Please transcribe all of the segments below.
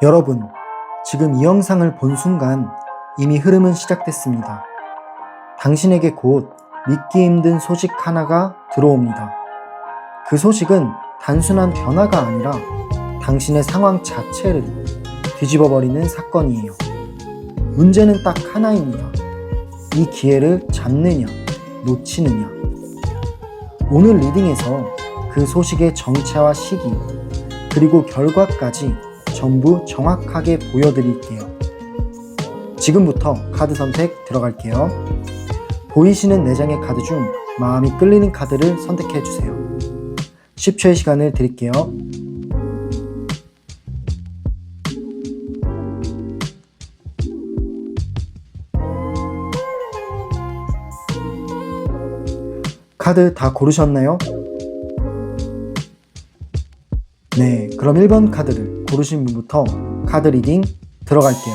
여러분, 지금 이 영상을 본 순간 이미 흐름은 시작됐습니다. 당신에게 곧 믿기 힘든 소식 하나가 들어옵니다. 그 소식은 단순한 변화가 아니라 당신의 상황 자체를 뒤집어버리는 사건이에요. 문제는 딱 하나입니다. 이 기회를 잡느냐, 놓치느냐. 오늘 리딩에서 그 소식의 정체와 시기, 그리고 결과까지 전부 정확하게 보여드릴게요. 지금부터 카드 선택 들어갈게요. 보이시는 4장의 카드 중 마음이 끌리는 카드를 선택해주세요. 10초의 시간을 드릴게요. 카드 다 고르셨나요? 네, 그럼 1번 카드를 고르신 분부터 카드 리딩 들어갈게요.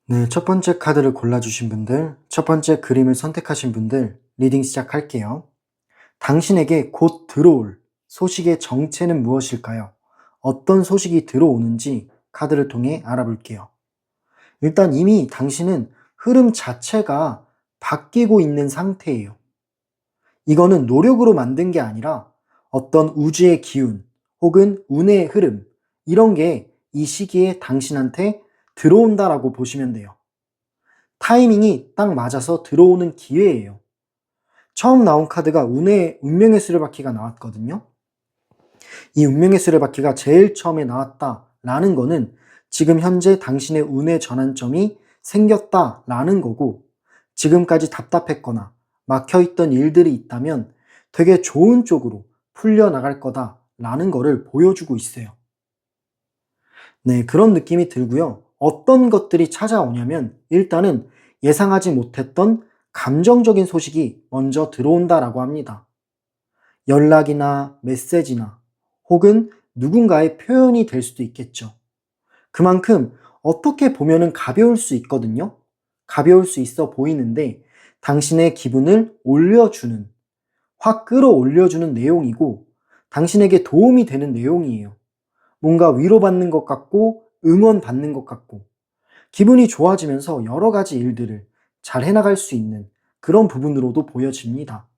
네, 첫 번째 카드를 골라주신 분들, 첫 번째 그림을 선택하신 분들 리딩 시작할게요. 당신에게 곧 들어올 소식의 정체는 무엇일까요? 어떤 소식이 들어오는지 카드를 통해 알아볼게요. 일단 이미 당신은 흐름 자체가 바뀌고 있는 상태예요. 이거는 노력으로 만든 게 아니라 어떤 우주의 기운 혹은 운의 흐름, 이런 게 이 시기에 당신한테 들어온다라고 보시면 돼요. 타이밍이 딱 맞아서 들어오는 기회예요. 처음 나온 카드가 운명의 수레바퀴가 나왔거든요. 이 운명의 수레바퀴가 제일 처음에 나왔다라는 거는 지금 현재 당신의 운의 전환점이 생겼다라는 거고, 지금까지 답답했거나 막혀있던 일들이 있다면 되게 좋은 쪽으로 풀려나갈 거다라는 거를 보여주고 있어요. 네, 그런 느낌이 들고요. 어떤 것들이 찾아오냐면 일단은 예상하지 못했던 감정적인 소식이 먼저 들어온다라고 합니다. 연락이나 메시지나 혹은 누군가의 표현이 될 수도 있겠죠. 그만큼 어떻게 보면은 가벼울 수 있거든요. 가벼울 수 있어 보이는데 당신의 기분을 올려주는, 확 끌어올려주는 내용이고 당신에게 도움이 되는 내용이에요. 뭔가 위로받는 것 같고 응원받는 것 같고 기분이 좋아지면서 여러 가지 일들을 잘 해나갈 수 있는 그런 부분으로도 보여집니다.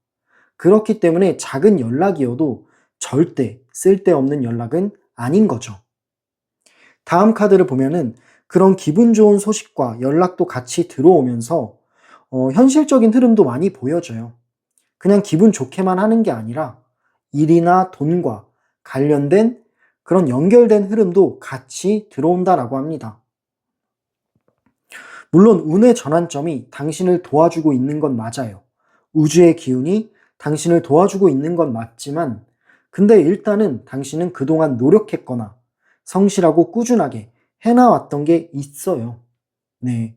그렇기 때문에 작은 연락이어도 절대 쓸데없는 연락은 아닌 거죠. 다음 카드를 보면은 그런 기분 좋은 소식과 연락도 같이 들어오면서 현실적인 흐름도 많이 보여져요. 그냥 기분 좋게만 하는 게 아니라 일이나 돈과 관련된 그런 연결된 흐름도 같이 들어온다라고 합니다. 물론 운의 전환점이 당신을 도와주고 있는 건 맞아요. 우주의 기운이 당신을 도와주고 있는 건 맞지만 근데 일단은 당신은 그동안 노력했거나 성실하고 꾸준하게 해나왔던 게 있어요. 네.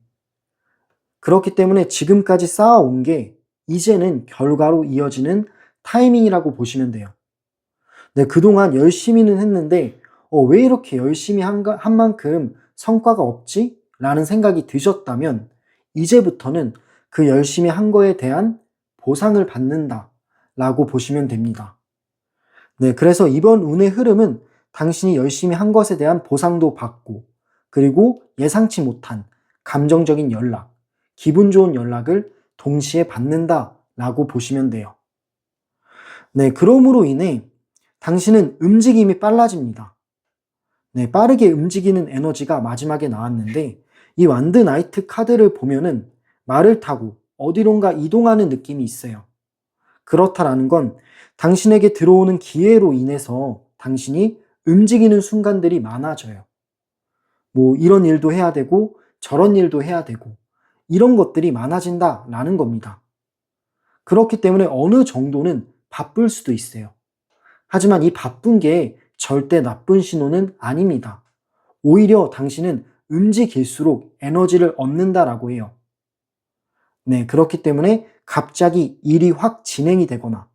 그렇기 때문에 지금까지 쌓아온 게 이제는 결과로 이어지는 타이밍이라고 보시면 돼요. 네, 그동안 열심히는 했는데 왜 이렇게 열심히 한 만큼 성과가 없지? 라는 생각이 드셨다면 이제부터는 그 열심히 한 거에 대한 보상을 받는다 라고 보시면 됩니다. 네, 그래서 이번 운의 흐름은 당신이 열심히 한 것에 대한 보상도 받고 그리고 예상치 못한 감정적인 연락, 기분 좋은 연락을 동시에 받는다 라고 보시면 돼요. 네, 그러므로 인해 당신은 움직임이 빨라집니다. 네, 빠르게 움직이는 에너지가 마지막에 나왔는데 이 완드 나이트 카드를 보면은 말을 타고 어디론가 이동하는 느낌이 있어요. 그렇다라는 건 당신에게 들어오는 기회로 인해서 당신이 움직이는 순간들이 많아져요. 뭐 이런 일도 해야 되고 저런 일도 해야 되고 이런 것들이 많아진다라는 겁니다. 그렇기 때문에 어느 정도는 바쁠 수도 있어요. 하지만 이 바쁜 게 절대 나쁜 신호는 아닙니다. 오히려 당신은 움직일수록 에너지를 얻는다라고 해요. 네, 그렇기 때문에 갑자기 일이 확 진행이 되거나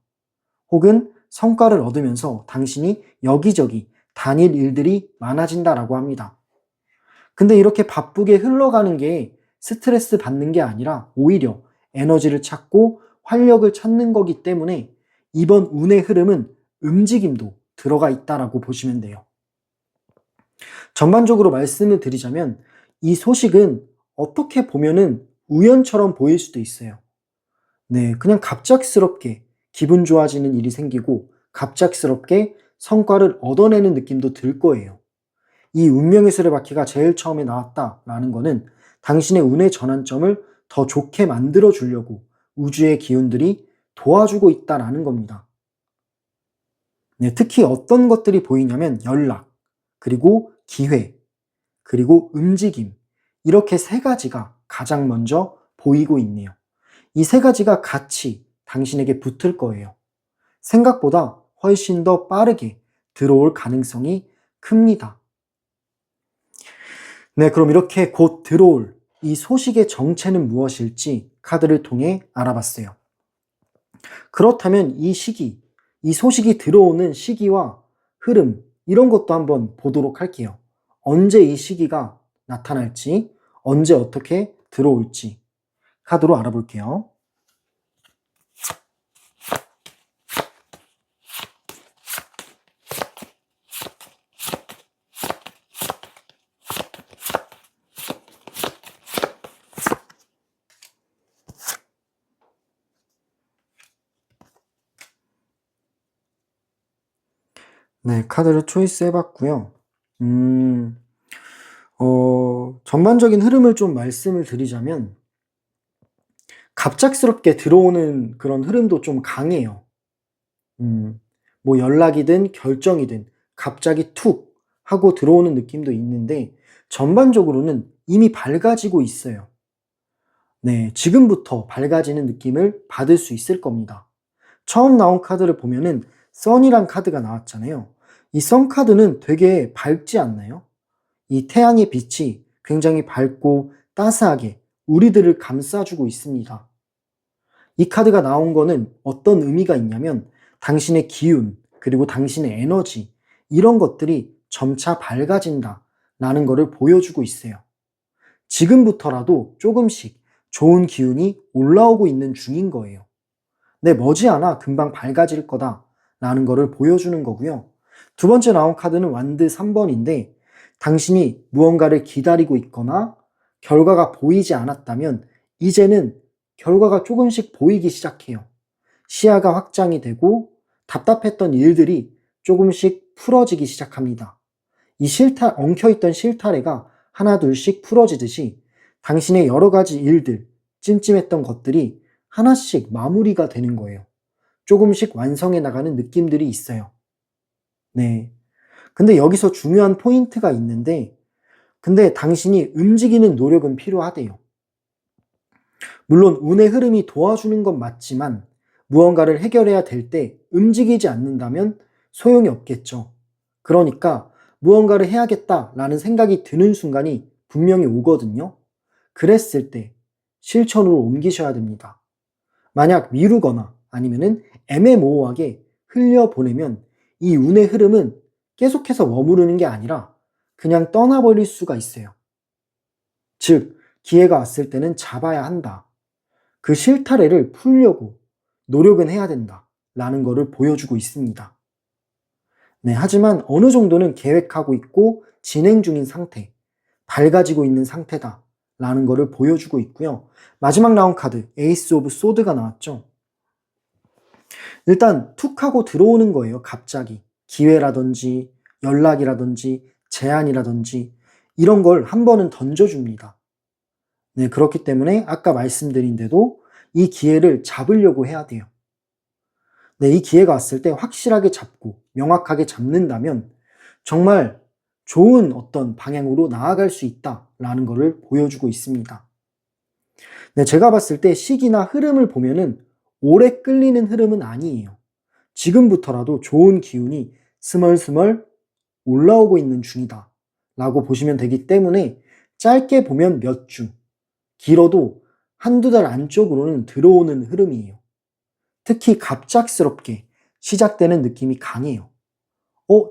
혹은 성과를 얻으면서 당신이 여기저기 다닐 일들이 많아진다라고 합니다. 근데 이렇게 바쁘게 흘러가는 게 스트레스 받는 게 아니라 오히려 에너지를 찾고 활력을 찾는 거기 때문에 이번 운의 흐름은 움직임도 들어가 있다라고 보시면 돼요. 전반적으로 말씀을 드리자면 이 소식은 어떻게 보면은 우연처럼 보일 수도 있어요. 네, 그냥 갑작스럽게 기분 좋아지는 일이 생기고 갑작스럽게 성과를 얻어내는 느낌도 들 거예요. 이 운명의 수레바퀴가 제일 처음에 나왔다라는 거는 당신의 운의 전환점을 더 좋게 만들어 주려고 우주의 기운들이 도와주고 있다라는 겁니다. 네, 특히 어떤 것들이 보이냐면 연락, 그리고 기회, 그리고 움직임, 이렇게 세 가지가 가장 먼저 보이고 있네요. 이 세 가지가 같이 당신에게 붙을 거예요. 생각보다 훨씬 더 빠르게 들어올 가능성이 큽니다. 네, 그럼 이렇게 곧 들어올 이 소식의 정체는 무엇일지 카드를 통해 알아봤어요. 그렇다면 이 시기, 이 소식이 들어오는 시기와 흐름, 이런 것도 한번 보도록 할게요. 언제 이 시기가 나타날지, 언제 어떻게 들어올지 카드로 알아볼게요. 네, 카드를 초이스 해봤고요. 전반적인 흐름을 좀 말씀을 드리자면 갑작스럽게 들어오는 그런 흐름도 좀 강해요. 뭐 연락이든 결정이든 갑자기 툭 하고 들어오는 느낌도 있는데 전반적으로는 이미 밝아지고 있어요. 네, 지금부터 밝아지는 느낌을 받을 수 있을 겁니다. 처음 나온 카드를 보면은 선이란 카드가 나왔잖아요. 이 선 카드는 되게 밝지 않나요? 이 태양의 빛이 굉장히 밝고 따스하게 우리들을 감싸주고 있습니다. 이 카드가 나온 거는 어떤 의미가 있냐면 당신의 기운, 그리고 당신의 에너지, 이런 것들이 점차 밝아진다 라는 것을 보여주고 있어요. 지금부터라도 조금씩 좋은 기운이 올라오고 있는 중인 거예요. 네, 머지않아 금방 밝아질 거다 라는 것을 보여주는 거고요. 두 번째 나온 카드는 완드 3번인데 당신이 무언가를 기다리고 있거나 결과가 보이지 않았다면 이제는 결과가 조금씩 보이기 시작해요. 시야가 확장이 되고 답답했던 일들이 조금씩 풀어지기 시작합니다. 이 엉켜있던 실타래가 하나둘씩 풀어지듯이 당신의 여러 가지 일들, 찜찜했던 것들이 하나씩 마무리가 되는 거예요. 조금씩 완성해 나가는 느낌들이 있어요. 네. 근데 여기서 중요한 포인트가 있는데, 근데 당신이 움직이는 노력은 필요하대요. 물론 운의 흐름이 도와주는 건 맞지만 무언가를 해결해야 될 때 움직이지 않는다면 소용이 없겠죠. 그러니까 무언가를 해야겠다라는 생각이 드는 순간이 분명히 오거든요. 그랬을 때 실천으로 옮기셔야 됩니다. 만약 미루거나 아니면은 애매모호하게 흘려보내면 이 운의 흐름은 계속해서 머무르는 게 아니라 그냥 떠나버릴 수가 있어요. 즉, 기회가 왔을 때는 잡아야 한다. 그 실타래를 풀려고 노력은 해야 된다. 라는 것을 보여주고 있습니다. 네, 하지만 어느 정도는 계획하고 있고 진행 중인 상태, 밝아지고 있는 상태다. 라는 것을 보여주고 있고요. 마지막 나온 카드, 에이스 오브 소드가 나왔죠. 일단 툭 하고 들어오는 거예요. 갑자기. 기회라든지 연락이라든지 제안이라든지 이런 걸 한 번은 던져줍니다. 네, 그렇기 때문에 아까 말씀드린 대로 이 기회를 잡으려고 해야 돼요. 네, 이 기회가 왔을 때 확실하게 잡고 명확하게 잡는다면 정말 좋은 어떤 방향으로 나아갈 수 있다라는 것을 보여주고 있습니다. 네, 제가 봤을 때 시기나 흐름을 보면은 오래 끌리는 흐름은 아니에요. 지금부터라도 좋은 기운이 스멀스멀 올라오고 있는 중이다 라고 보시면 되기 때문에 짧게 보면 몇 주, 길어도 한두 달 안쪽으로는 들어오는 흐름이에요. 특히 갑작스럽게 시작되는 느낌이 강해요.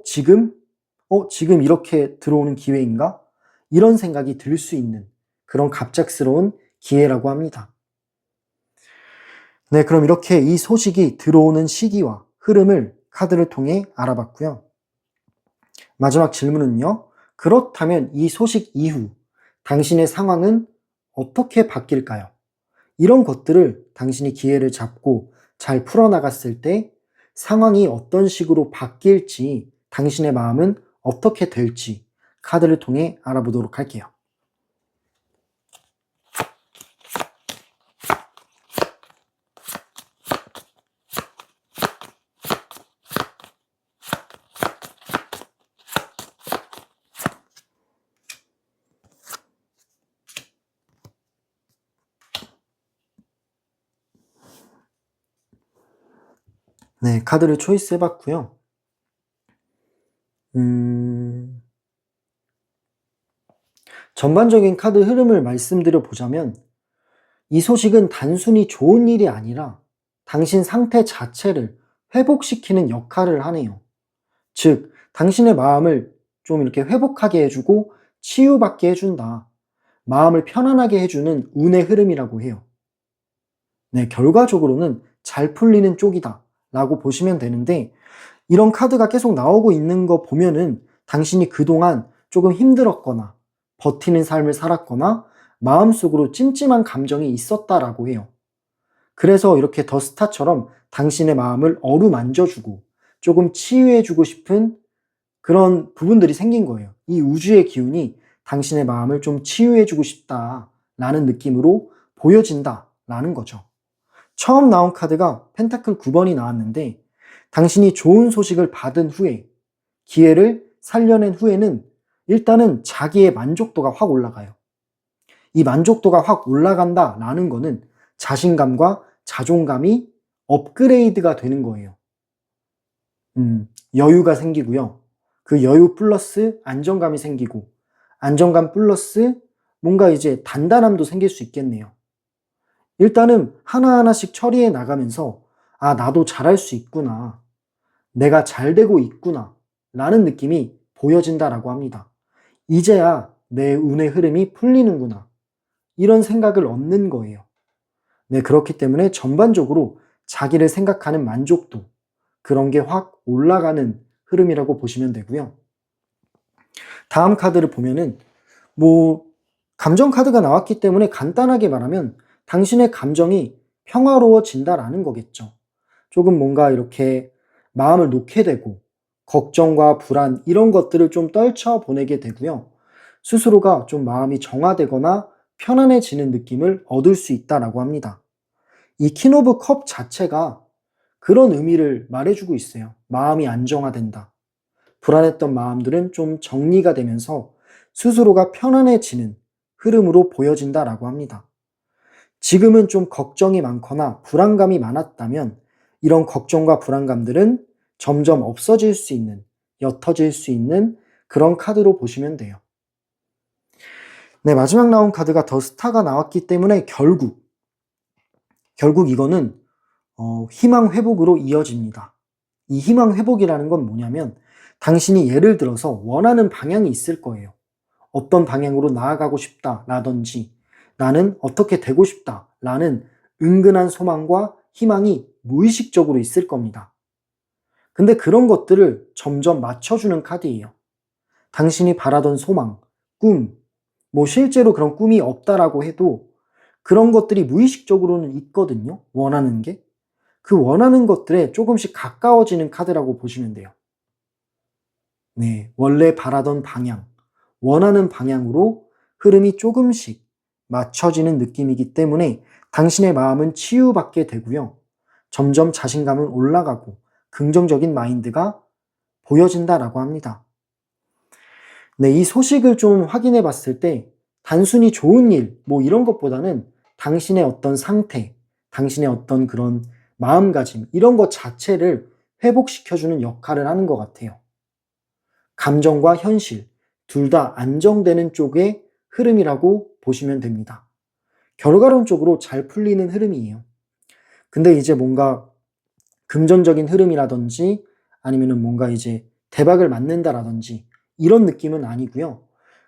지금 이렇게 들어오는 기회인가? 이런 생각이 들 수 있는 그런 갑작스러운 기회라고 합니다. 네, 그럼 이렇게 이 소식이 들어오는 시기와 흐름을 카드를 통해 알아봤고요. 마지막 질문은요. 그렇다면 이 소식 이후 당신의 상황은 어떻게 바뀔까요? 이런 것들을 당신이 기회를 잡고 잘 풀어나갔을 때 상황이 어떤 식으로 바뀔지, 당신의 마음은 어떻게 될지 카드를 통해 알아보도록 할게요. 네, 카드를 초이스 해봤고요. 전반적인 카드 흐름을 말씀드려 보자면 이 소식은 단순히 좋은 일이 아니라 당신 상태 자체를 회복시키는 역할을 하네요. 즉, 당신의 마음을 좀 이렇게 회복하게 해주고 치유받게 해준다. 마음을 편안하게 해주는 운의 흐름이라고 해요. 네, 결과적으로는 잘 풀리는 쪽이다 라고 보시면 되는데, 이런 카드가 계속 나오고 있는 거 보면은 당신이 그동안 조금 힘들었거나 버티는 삶을 살았거나 마음속으로 찜찜한 감정이 있었다라고 해요. 그래서 이렇게 더 스타처럼 당신의 마음을 어루만져주고 조금 치유해주고 싶은 그런 부분들이 생긴 거예요. 이 우주의 기운이 당신의 마음을 좀 치유해주고 싶다라는 느낌으로 보여진다라는 거죠. 처음 나온 카드가 펜타클 9번이 나왔는데, 당신이 좋은 소식을 받은 후에, 기회를 살려낸 후에는 일단은 자기의 만족도가 확 올라가요. 이 만족도가 확 올라간다라는 거는 자신감과 자존감이 업그레이드가 되는 거예요. 여유가 생기고요. 그 여유 플러스 안정감이 생기고, 안정감 플러스 뭔가 이제 단단함도 생길 수 있겠네요. 일단은 하나하나씩 처리해 나가면서 아, 나도 잘할 수 있구나. 내가 잘 되고 있구나. 라는 느낌이 보여진다라고 합니다. 이제야 내 운의 흐름이 풀리는구나. 이런 생각을 얻는 거예요. 네, 그렇기 때문에 전반적으로 자기를 생각하는 만족도, 그런 게 확 올라가는 흐름이라고 보시면 되고요. 다음 카드를 보면은 감정 카드가 나왔기 때문에 간단하게 말하면 당신의 감정이 평화로워진다라는 거겠죠. 조금 뭔가 이렇게 마음을 놓게 되고 걱정과 불안 이런 것들을 좀 떨쳐보내게 되고요. 스스로가 좀 마음이 정화되거나 편안해지는 느낌을 얻을 수 있다라고 합니다. 이 퀸 오브 컵 자체가 그런 의미를 말해주고 있어요. 마음이 안정화된다. 불안했던 마음들은 좀 정리가 되면서 스스로가 편안해지는 흐름으로 보여진다라고 합니다. 지금은 좀 걱정이 많거나 불안감이 많았다면 이런 걱정과 불안감들은 점점 없어질 수 있는, 옅어질 수 있는 그런 카드로 보시면 돼요. 네, 마지막 나온 카드가 더 스타가 나왔기 때문에 결국 이거는 희망 회복으로 이어집니다. 이 희망 회복이라는 건 뭐냐면 당신이 예를 들어서 원하는 방향이 있을 거예요. 어떤 방향으로 나아가고 싶다라든지 나는 어떻게 되고 싶다라는 은근한 소망과 희망이 무의식적으로 있을 겁니다. 근데 그런 것들을 점점 맞춰주는 카드예요. 당신이 바라던 소망, 꿈, 실제로 그런 꿈이 없다라고 해도 그런 것들이 무의식적으로는 있거든요. 원하는 게. 그 원하는 것들에 조금씩 가까워지는 카드라고 보시면 돼요. 네, 원래 바라던 방향, 원하는 방향으로 흐름이 조금씩 맞춰지는 느낌이기 때문에 당신의 마음은 치유받게 되고요. 점점 자신감은 올라가고 긍정적인 마인드가 보여진다라고 합니다. 네, 이 소식을 좀 확인해 봤을 때 단순히 좋은 일, 이런 것보다는 당신의 어떤 상태, 당신의 어떤 그런 마음가짐, 이런 것 자체를 회복시켜주는 역할을 하는 것 같아요. 감정과 현실, 둘 다 안정되는 쪽의 흐름이라고 보시면 됩니다. 결과론적으로 잘 풀리는 흐름이에요. 근데 이제 뭔가 금전적인 흐름이라든지 아니면은 뭔가 이제 대박을 맞는다라든지 이런 느낌은 아니고요.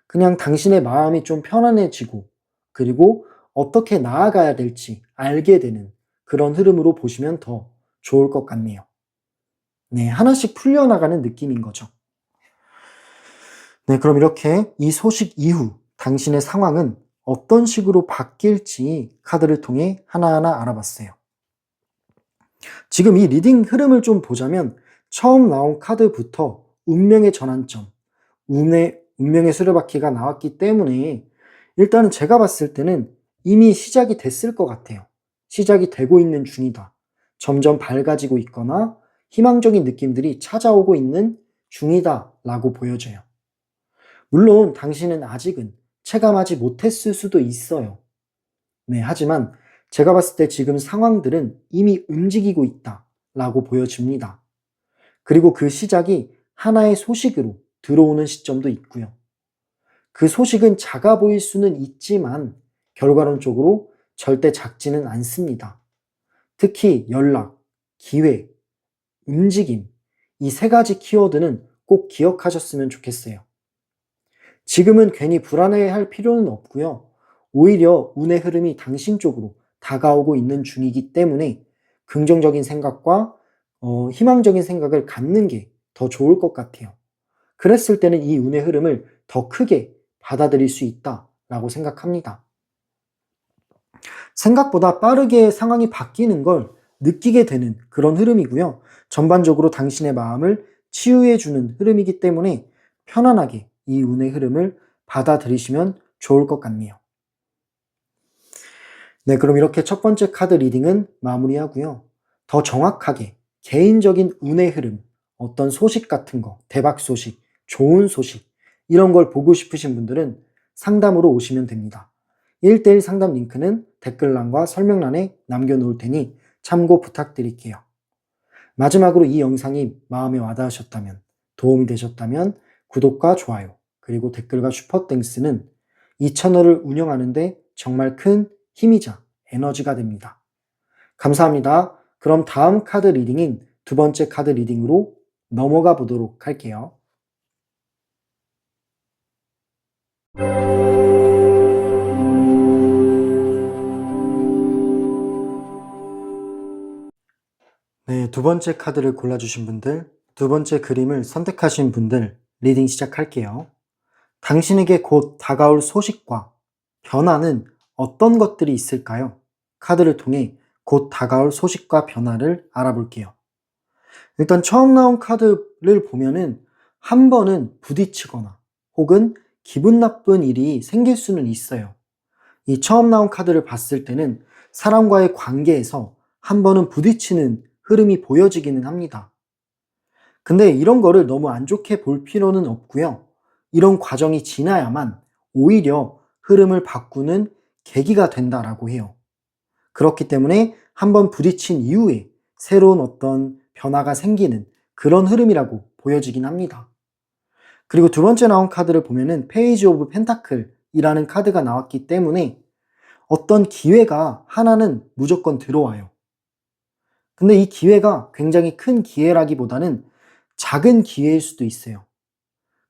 그냥 당신의 마음이 좀 편안해지고 그리고 어떻게 나아가야 될지 알게 되는 그런 흐름으로 보시면 더 좋을 것 같네요. 네, 하나씩 풀려나가는 느낌인 거죠. 네, 그럼 이렇게 이 소식 이후 당신의 상황은 어떤 식으로 바뀔지 카드를 통해 하나하나 알아봤어요. 지금 이 리딩 흐름을 좀 보자면 처음 나온 카드부터 운명의 전환점, 운명의 수레바퀴가 나왔기 때문에 일단은 제가 봤을 때는 이미 시작이 됐을 것 같아요. 시작이 되고 있는 중이다. 점점 밝아지고 있거나 희망적인 느낌들이 찾아오고 있는 중이다 라고 보여져요. 물론 당신은 아직은 체감하지 못했을 수도 있어요. 네, 하지만 제가 봤을 때 지금 상황들은 이미 움직이고 있다 라고 보여집니다. 그리고 그 시작이 하나의 소식으로 들어오는 시점도 있고요. 그 소식은 작아 보일 수는 있지만 결과론적으로 절대 작지는 않습니다. 특히 연락, 기회, 움직임, 이 세 가지 키워드는 꼭 기억하셨으면 좋겠어요. 지금은 괜히 불안해할 필요는 없고요. 오히려 운의 흐름이 당신 쪽으로 다가오고 있는 중이기 때문에 긍정적인 생각과 희망적인 생각을 갖는 게 더 좋을 것 같아요. 그랬을 때는 이 운의 흐름을 더 크게 받아들일 수 있다라고 생각합니다. 생각보다 빠르게 상황이 바뀌는 걸 느끼게 되는 그런 흐름이고요. 전반적으로 당신의 마음을 치유해주는 흐름이기 때문에 편안하게 이 운의 흐름을 받아들이시면 좋을 것 같네요. 네, 그럼 이렇게 첫 번째 카드 리딩은 마무리하고요. 더 정확하게 개인적인 운의 흐름, 어떤 소식 같은 거, 대박 소식, 좋은 소식, 이런 걸 보고 싶으신 분들은 상담으로 오시면 됩니다. 1대1 상담 링크는 댓글란과 설명란에 남겨놓을 테니 참고 부탁드릴게요. 마지막으로 이 영상이 마음에 와닿으셨다면, 도움이 되셨다면 구독과 좋아요, 그리고 댓글과 슈퍼땡스는 이 채널을 운영하는데 정말 큰 힘이자 에너지가 됩니다. 감사합니다. 그럼 다음 카드 리딩인 두 번째 카드 리딩으로 넘어가 보도록 할게요. 네, 두 번째 카드를 골라주신 분들, 두 번째 그림을 선택하신 분들 리딩 시작할게요. 당신에게 곧 다가올 소식과 변화는 어떤 것들이 있을까요? 카드를 통해 곧 다가올 소식과 변화를 알아볼게요. 일단 처음 나온 카드를 보면은 한 번은 부딪히거나 혹은 기분 나쁜 일이 생길 수는 있어요. 이 처음 나온 카드를 봤을 때는 사람과의 관계에서 한 번은 부딪히는 흐름이 보여지기는 합니다. 근데 이런 거를 너무 안 좋게 볼 필요는 없고요. 이런 과정이 지나야만 오히려 흐름을 바꾸는 계기가 된다라고 해요. 그렇기 때문에 한번 부딪힌 이후에 새로운 어떤 변화가 생기는 그런 흐름이라고 보여지긴 합니다. 그리고 두 번째 나온 카드를 보면은 페이지 오브 펜타클이라는 카드가 나왔기 때문에 어떤 기회가 하나는 무조건 들어와요. 근데 이 기회가 굉장히 큰 기회라기보다는 작은 기회일 수도 있어요.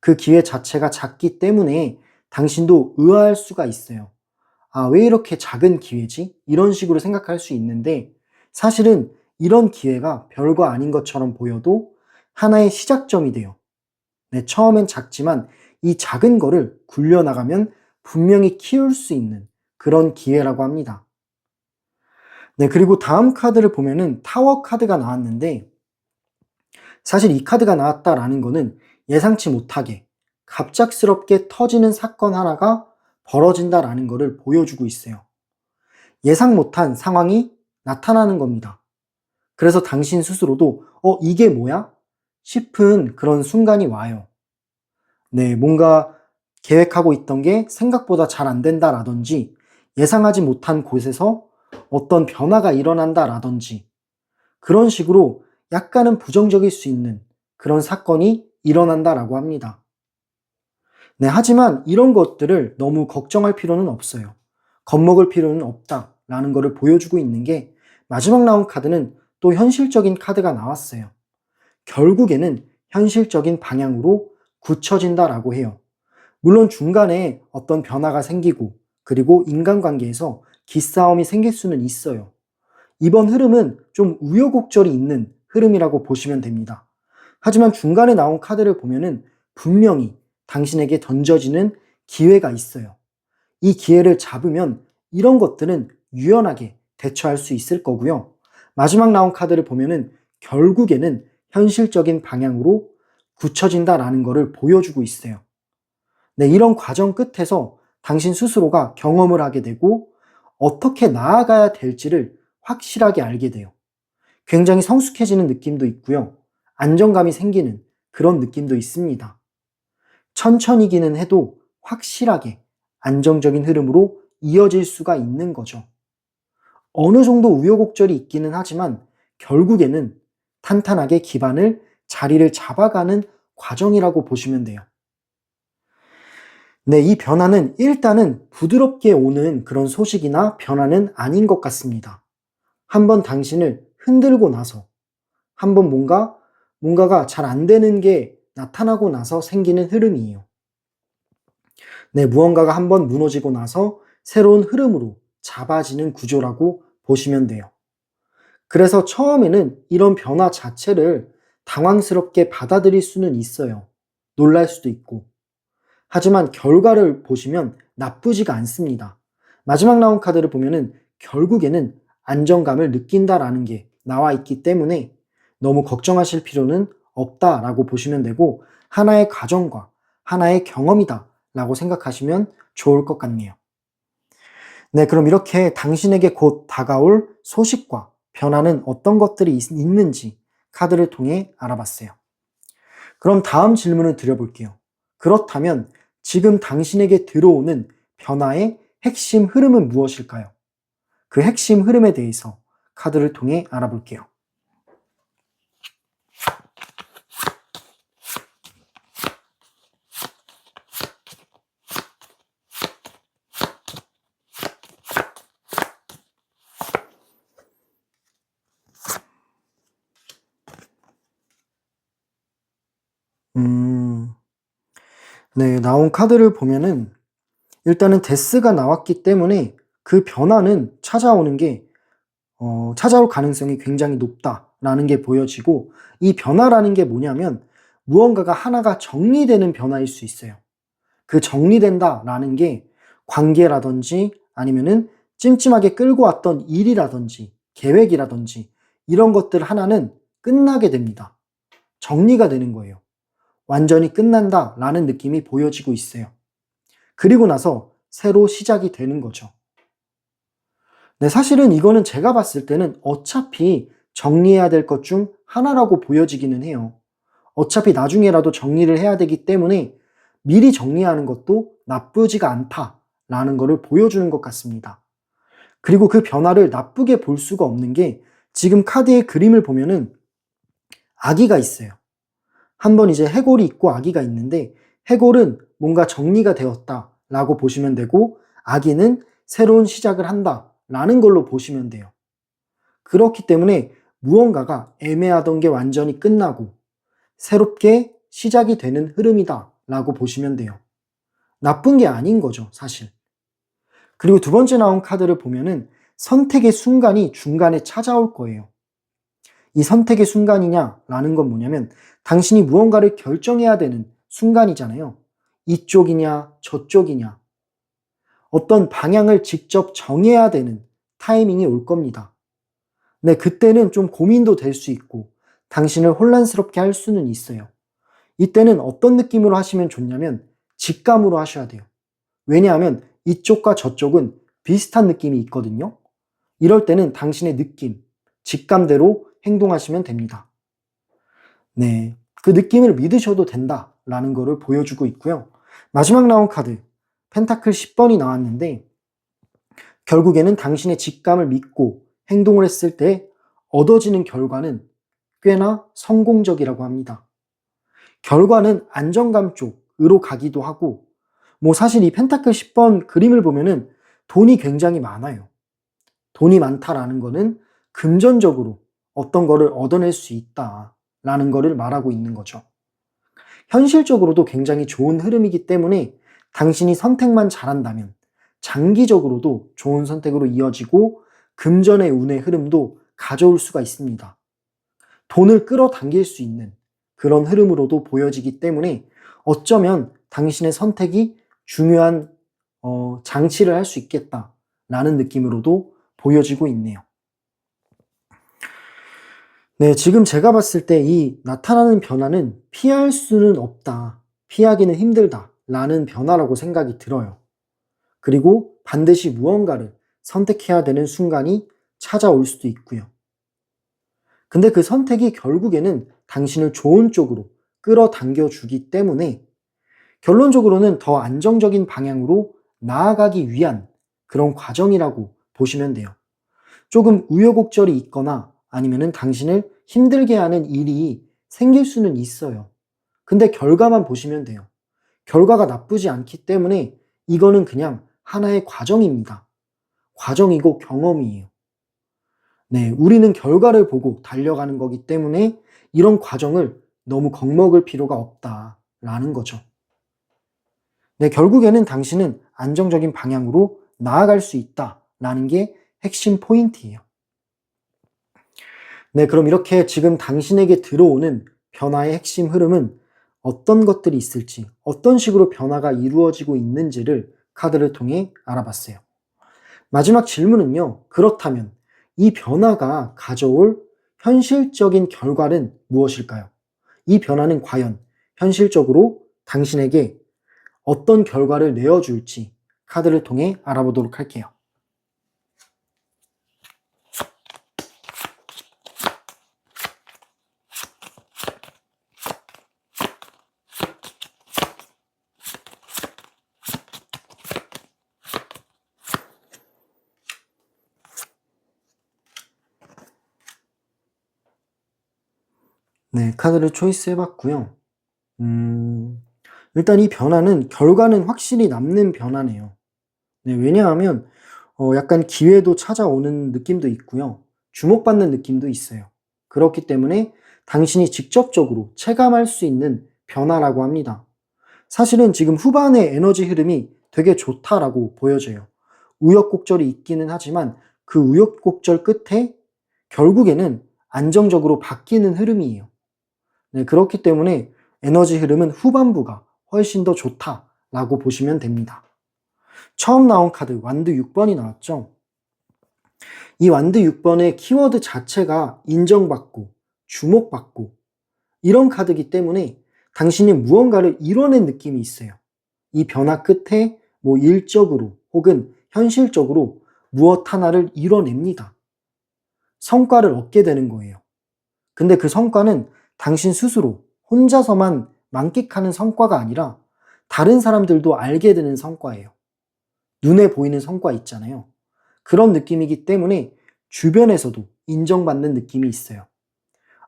그 기회 자체가 작기 때문에 당신도 의아할 수가 있어요. 아, 왜 이렇게 작은 기회지? 이런 식으로 생각할 수 있는데 사실은 이런 기회가 별거 아닌 것처럼 보여도 하나의 시작점이 돼요. 네, 처음엔 작지만 이 작은 거를 굴려나가면 분명히 키울 수 있는 그런 기회라고 합니다. 네, 그리고 다음 카드를 보면은 타워 카드가 나왔는데 사실 이 카드가 나왔다라는 거는 예상치 못하게 갑작스럽게 터지는 사건 하나가 벌어진다라는 것을 보여주고 있어요. 예상 못한 상황이 나타나는 겁니다. 그래서 당신 스스로도 이게 뭐야? 싶은 그런 순간이 와요. 네, 뭔가 계획하고 있던 게 생각보다 잘 안 된다라든지 예상하지 못한 곳에서 어떤 변화가 일어난다라든지 그런 식으로 약간은 부정적일 수 있는 그런 사건이 일어난다라고 합니다. 네, 하지만 이런 것들을 너무 걱정할 필요는 없어요. 겁먹을 필요는 없다라는 것을 보여주고 있는 게 마지막 나온 카드는 또 현실적인 카드가 나왔어요. 결국에는 현실적인 방향으로 굳혀진다라고 해요. 물론 중간에 어떤 변화가 생기고 그리고 인간관계에서 기싸움이 생길 수는 있어요. 이번 흐름은 좀 우여곡절이 있는 흐름이라고 보시면 됩니다. 하지만 중간에 나온 카드를 보면은 분명히 당신에게 던져지는 기회가 있어요. 이 기회를 잡으면 이런 것들은 유연하게 대처할 수 있을 거고요. 마지막 나온 카드를 보면은 결국에는 현실적인 방향으로 굳혀진다라는 것을 보여주고 있어요. 네, 이런 과정 끝에서 당신 스스로가 경험을 하게 되고 어떻게 나아가야 될지를 확실하게 알게 돼요. 굉장히 성숙해지는 느낌도 있고요. 안정감이 생기는 그런 느낌도 있습니다. 천천히기는 해도 확실하게 안정적인 흐름으로 이어질 수가 있는 거죠. 어느 정도 우여곡절이 있기는 하지만 결국에는 탄탄하게 기반을 자리를 잡아가는 과정이라고 보시면 돼요. 네, 이 변화는 일단은 부드럽게 오는 그런 소식이나 변화는 아닌 것 같습니다. 한번 당신을 흔들고 나서, 한번 뭔가가 잘 안 되는 게 나타나고 나서 생기는 흐름이에요. 네, 무언가가 한번 무너지고 나서 새로운 흐름으로 잡아지는 구조라고 보시면 돼요. 그래서 처음에는 이런 변화 자체를 당황스럽게 받아들일 수는 있어요. 놀랄 수도 있고. 하지만 결과를 보시면 나쁘지가 않습니다. 마지막 나온 카드를 보면은 결국에는 안정감을 느낀다라는 게 나와 있기 때문에 너무 걱정하실 필요는 없다라고 보시면 되고 하나의 과정과 하나의 경험이다라고 생각하시면 좋을 것 같네요. 네, 그럼 이렇게 당신에게 곧 다가올 소식과 변화는 어떤 것들이 있는지 카드를 통해 알아봤어요. 그럼 다음 질문을 드려볼게요. 그렇다면 지금 당신에게 들어오는 변화의 핵심 흐름은 무엇일까요? 그 핵심 흐름에 대해서 카드를 통해 알아볼게요. 네, 나온 카드를 보면은 일단은 데스가 나왔기 때문에 그 변화는 찾아올 가능성이 굉장히 높다라는 게 보여지고 이 변화라는 게 뭐냐면 무언가가 하나가 정리되는 변화일 수 있어요. 그 정리된다라는 게 관계라든지 아니면은 찜찜하게 끌고 왔던 일이라든지 계획이라든지 이런 것들 하나는 끝나게 됩니다. 정리가 되는 거예요. 완전히 끝난다라는 느낌이 보여지고 있어요. 그리고 나서 새로 시작이 되는 거죠. 네, 사실은 이거는 제가 봤을 때는 어차피 정리해야 될 것 중 하나라고 보여지기는 해요. 어차피 나중에라도 정리를 해야 되기 때문에 미리 정리하는 것도 나쁘지가 않다라는 것을 보여주는 것 같습니다. 그리고 그 변화를 나쁘게 볼 수가 없는 게 지금 카드의 그림을 보면은 아기가 있어요. 한번 이제 해골이 있고 아기가 있는데 해골은 뭔가 정리가 되었다라고 보시면 되고 아기는 새로운 시작을 한다라는 걸로 보시면 돼요. 그렇기 때문에 무언가가 애매하던 게 완전히 끝나고 새롭게 시작이 되는 흐름이다라고 보시면 돼요. 나쁜 게 아닌 거죠, 사실. 그리고 두 번째 나온 카드를 보면은 선택의 순간이 중간에 찾아올 거예요. 이 선택의 순간이냐라는 건 뭐냐면 당신이 무언가를 결정해야 되는 순간이잖아요. 이쪽이냐 저쪽이냐 어떤 방향을 직접 정해야 되는 타이밍이 올 겁니다. 네, 그때는 좀 고민도 될 수 있고 당신을 혼란스럽게 할 수는 있어요. 이때는 어떤 느낌으로 하시면 좋냐면 직감으로 하셔야 돼요. 왜냐하면 이쪽과 저쪽은 비슷한 느낌이 있거든요. 이럴 때는 당신의 느낌, 직감대로 행동하시면 됩니다. 네, 그 느낌을 믿으셔도 된다라는 것을 보여주고 있고요. 마지막 나온 카드, 펜타클 10번이 나왔는데 결국에는 당신의 직감을 믿고 행동을 했을 때 얻어지는 결과는 꽤나 성공적이라고 합니다. 결과는 안정감 쪽으로 가기도 하고 사실 이 펜타클 10번 그림을 보면은 돈이 굉장히 많아요. 돈이 많다라는 거는 금전적으로 어떤 거를 얻어낼 수 있다라는 거를 말하고 있는 거죠. 현실적으로도 굉장히 좋은 흐름이기 때문에 당신이 선택만 잘한다면 장기적으로도 좋은 선택으로 이어지고 금전의 운의 흐름도 가져올 수가 있습니다. 돈을 끌어당길 수 있는 그런 흐름으로도 보여지기 때문에 어쩌면 당신의 선택이 중요한 장치를 할 수 있겠다라는 느낌으로도 보여지고 있네요. 네, 지금 제가 봤을 때 이 나타나는 변화는 피할 수는 없다, 피하기는 힘들다 라는 변화라고 생각이 들어요. 그리고 반드시 무언가를 선택해야 되는 순간이 찾아올 수도 있고요. 근데 그 선택이 결국에는 당신을 좋은 쪽으로 끌어당겨 주기 때문에 결론적으로는 더 안정적인 방향으로 나아가기 위한 그런 과정이라고 보시면 돼요. 조금 우여곡절이 있거나 아니면은 당신을 힘들게 하는 일이 생길 수는 있어요. 근데 결과만 보시면 돼요. 결과가 나쁘지 않기 때문에 이거는 그냥 하나의 과정입니다. 과정이고 경험이에요. 네, 우리는 결과를 보고 달려가는 거기 때문에 이런 과정을 너무 겁먹을 필요가 없다라는 거죠. 네, 결국에는 당신은 안정적인 방향으로 나아갈 수 있다라는 게 핵심 포인트예요. 네, 그럼 이렇게 지금 당신에게 들어오는 변화의 핵심 흐름은 어떤 것들이 있을지, 어떤 식으로 변화가 이루어지고 있는지를 카드를 통해 알아봤어요. 마지막 질문은요, 그렇다면 이 변화가 가져올 현실적인 결과는 무엇일까요? 이 변화는 과연 현실적으로 당신에게 어떤 결과를 내어줄지 카드를 통해 알아보도록 할게요. 네, 카드를 초이스 해봤고요. 일단 이 변화는 결과는 확실히 남는 변화네요. 네, 왜냐하면 약간 기회도 찾아오는 느낌도 있고요. 주목받는 느낌도 있어요. 그렇기 때문에 당신이 직접적으로 체감할 수 있는 변화라고 합니다. 사실은 지금 후반의 에너지 흐름이 되게 좋다라고 보여져요. 우여곡절이 있기는 하지만 그 우여곡절 끝에 결국에는 안정적으로 바뀌는 흐름이에요. 네, 그렇기 때문에 에너지 흐름은 후반부가 훨씬 더 좋다라고 보시면 됩니다. 처음 나온 카드 완드 6번이 나왔죠. 이 완드 6번의 키워드 자체가 인정받고 주목받고 이런 카드이기 때문에 당신이 무언가를 이뤄낸 느낌이 있어요. 이 변화 끝에 뭐 일적으로 혹은 현실적으로 무엇 하나를 이뤄냅니다. 성과를 얻게 되는 거예요. 근데 그 성과는 당신 스스로 혼자서만 만끽하는 성과가 아니라 다른 사람들도 알게 되는 성과예요. 눈에 보이는 성과 있잖아요. 그런 느낌이기 때문에 주변에서도 인정받는 느낌이 있어요.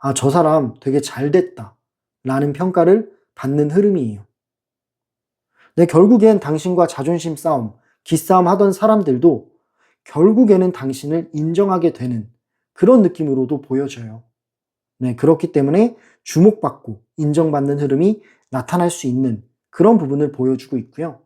아, 저 사람 되게 잘 됐다 라는 평가를 받는 흐름이에요. 네, 결국엔 당신과 자존심 싸움, 기싸움 하던 사람들도 결국에는 당신을 인정하게 되는 그런 느낌으로도 보여져요. 네, 그렇기 때문에 주목받고 인정받는 흐름이 나타날 수 있는 그런 부분을 보여주고 있고요.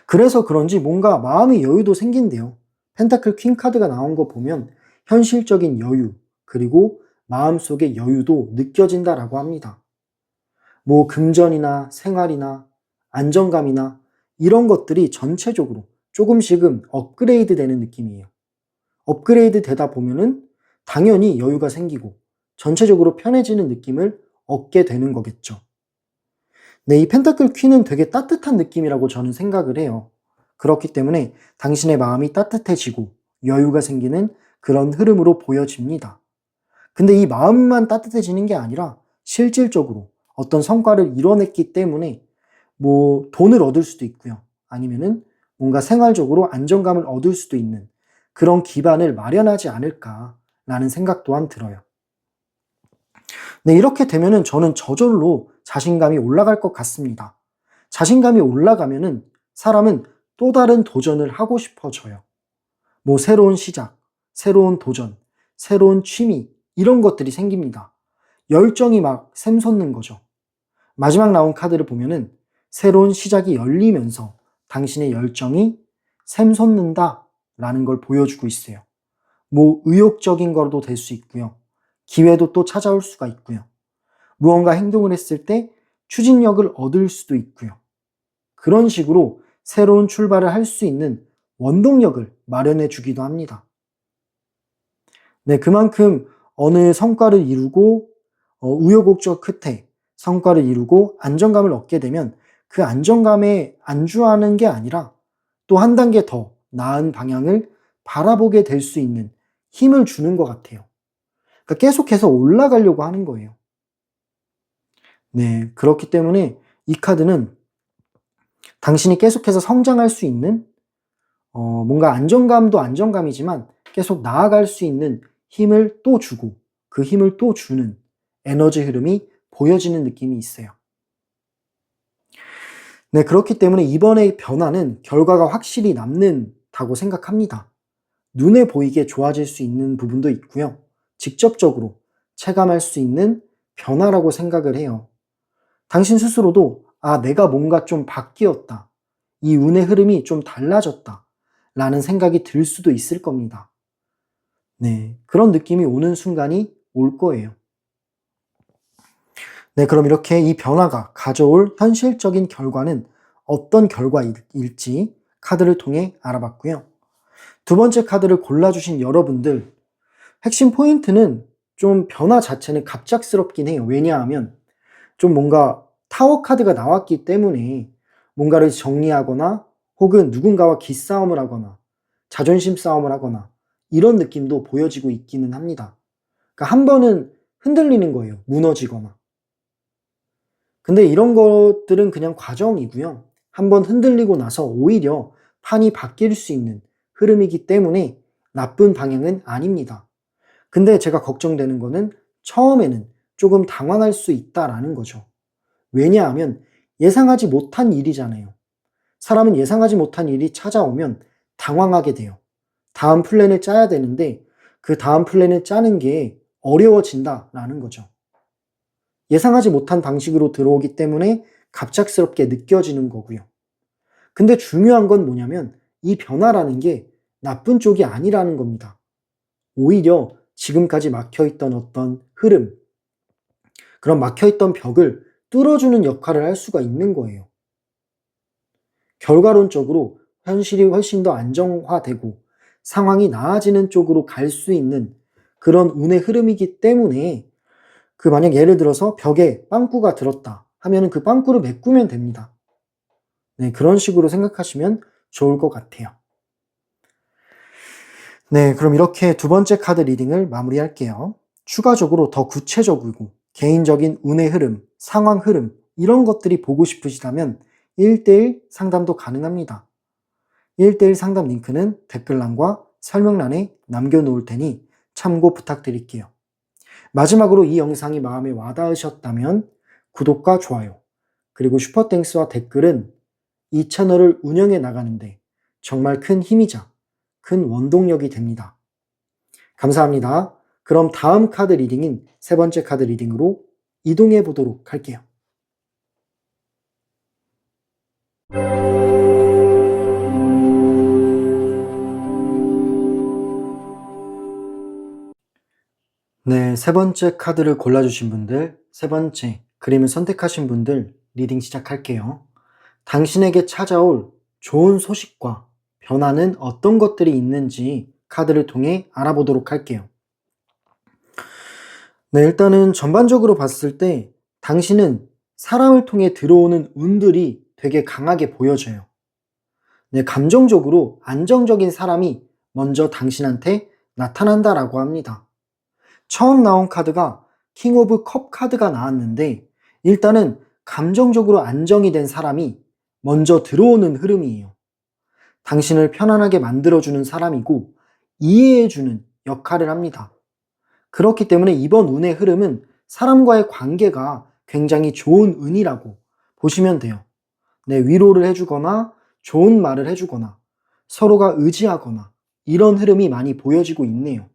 그래서 그런지 뭔가 마음의 여유도 생긴대요. 펜타클 퀸 카드가 나온 거 보면 현실적인 여유, 그리고 마음속의 여유도 느껴진다라고 합니다. 뭐 금전이나 생활이나 안정감이나 이런 것들이 전체적으로 조금씩은 업그레이드 되는 느낌이에요. 업그레이드 되다 보면은 당연히 여유가 생기고 전체적으로 편해지는 느낌을 얻게 되는 거겠죠. 네, 이 펜타클 퀸은 되게 따뜻한 느낌이라고 저는 생각을 해요. 그렇기 때문에 당신의 마음이 따뜻해지고 여유가 생기는 그런 흐름으로 보여집니다. 근데 이 마음만 따뜻해지는 게 아니라 실질적으로 어떤 성과를 이뤄냈기 때문에 뭐 돈을 얻을 수도 있고요. 아니면은 뭔가 생활적으로 안정감을 얻을 수도 있는 그런 기반을 마련하지 않을까라는 생각 또한 들어요. 네, 이렇게 되면은 저는 저절로 자신감이 올라갈 것 같습니다. 자신감이 올라가면은 사람은 또 다른 도전을 하고 싶어져요. 뭐 새로운 시작, 새로운 도전, 새로운 취미 이런 것들이 생깁니다. 열정이 막 샘솟는 거죠. 마지막 나온 카드를 보면은 새로운 시작이 열리면서 당신의 열정이 샘솟는다 라는 걸 보여주고 있어요. 뭐 의욕적인 거도 될 수 있고요. 기회도 또 찾아올 수가 있고요. 무언가 행동을 했을 때 추진력을 얻을 수도 있고요. 그런 식으로 새로운 출발을 할 수 있는 원동력을 마련해 주기도 합니다. 네, 그만큼 어느 성과를 이루고 우여곡절 끝에 성과를 이루고 안정감을 얻게 되면 그 안정감에 안주하는 게 아니라 또 한 단계 더 나은 방향을 바라보게 될 수 있는 힘을 주는 것 같아요. 그러니까 계속해서 올라가려고 하는 거예요. 네, 그렇기 때문에 이 카드는 당신이 계속해서 성장할 수 있는 뭔가 안정감도 안정감이지만 계속 나아갈 수 있는 힘을 또 주고 그 힘을 또 주는 에너지 흐름이 보여지는 느낌이 있어요. 네, 그렇기 때문에 이번의 변화는 결과가 확실히 남는다고 생각합니다. 눈에 보이게 좋아질 수 있는 부분도 있고요. 직접적으로 체감할 수 있는 변화라고 생각을 해요. 당신 스스로도 내가 뭔가 좀 바뀌었다. 이 운의 흐름이 좀 달라졌다. 라는 생각이 들 수도 있을 겁니다. 네, 그런 느낌이 오는 순간이 올 거예요. 네, 그럼 이렇게 이 변화가 가져올 현실적인 결과는 어떤 결과일지 카드를 통해 알아봤고요. 두 번째 카드를 골라주신 여러분들, 핵심 포인트는 좀 변화 자체는 갑작스럽긴 해요. 왜냐하면 좀 뭔가 타워 카드가 나왔기 때문에 뭔가를 정리하거나 혹은 누군가와 기싸움을 하거나 자존심 싸움을 하거나 이런 느낌도 보여지고 있기는 합니다. 그러니까 한 번은 흔들리는 거예요. 무너지거나. 근데 이런 것들은 그냥 과정이고요. 한번 흔들리고 나서 오히려 판이 바뀔 수 있는 흐름이기 때문에 나쁜 방향은 아닙니다. 근데 제가 걱정되는 거는 처음에는 조금 당황할 수 있다라는 거죠. 왜냐하면 예상하지 못한 일이잖아요. 사람은 예상하지 못한 일이 찾아오면 당황하게 돼요. 다음 플랜을 짜야 되는데 그 다음 플랜을 짜는 게 어려워진다라는 거죠. 예상하지 못한 방식으로 들어오기 때문에 갑작스럽게 느껴지는 거고요. 근데 중요한 건 뭐냐면 이 변화라는 게 나쁜 쪽이 아니라는 겁니다. 오히려 지금까지 막혀있던 어떤 흐름, 그런 막혀있던 벽을 뚫어주는 역할을 할 수가 있는 거예요. 결과론적으로 현실이 훨씬 더 안정화되고 상황이 나아지는 쪽으로 갈 수 있는 그런 운의 흐름이기 때문에 만약 예를 들어서 벽에 빵꾸가 들었다 하면 그 빵꾸를 메꾸면 됩니다. 네, 그런 식으로 생각하시면 좋을 것 같아요. 네, 그럼 이렇게 두 번째 카드 리딩을 마무리할게요. 추가적으로 더 구체적이고 개인적인 운의 흐름, 상황 흐름 이런 것들이 보고 싶으시다면 1대1 상담도 가능합니다. 1대1 상담 링크는 댓글란과 설명란에 남겨놓을 테니 참고 부탁드릴게요. 마지막으로 이 영상이 마음에 와닿으셨다면 구독과 좋아요, 그리고 슈퍼땡스와 댓글은 이 채널을 운영해 나가는데 정말 큰 힘이자 큰 원동력이 됩니다. 감사합니다. 그럼 다음 카드 리딩인 세 번째 카드 리딩으로 이동해 보도록 할게요. 네, 세 번째 카드를 골라주신 분들, 세 번째 그림을 선택하신 분들 리딩 시작할게요. 당신에게 찾아올 좋은 소식과 변화는 어떤 것들이 있는지 카드를 통해 알아보도록 할게요. 네, 일단은 전반적으로 봤을 때 당신은 사람을 통해 들어오는 운들이 되게 강하게 보여져요. 네, 감정적으로 안정적인 사람이 먼저 당신한테 나타난다라고 합니다. 처음 나온 카드가 킹 오브 컵 카드가 나왔는데 일단은 감정적으로 안정이 된 사람이 먼저 들어오는 흐름이에요. 당신을 편안하게 만들어주는 사람이고 이해해주는 역할을 합니다. 그렇기 때문에 이번 운의 흐름은 사람과의 관계가 굉장히 좋은 운이라고 보시면 돼요. 네, 위로를 해주거나 좋은 말을 해주거나 서로가 의지하거나 이런 흐름이 많이 보여지고 있네요.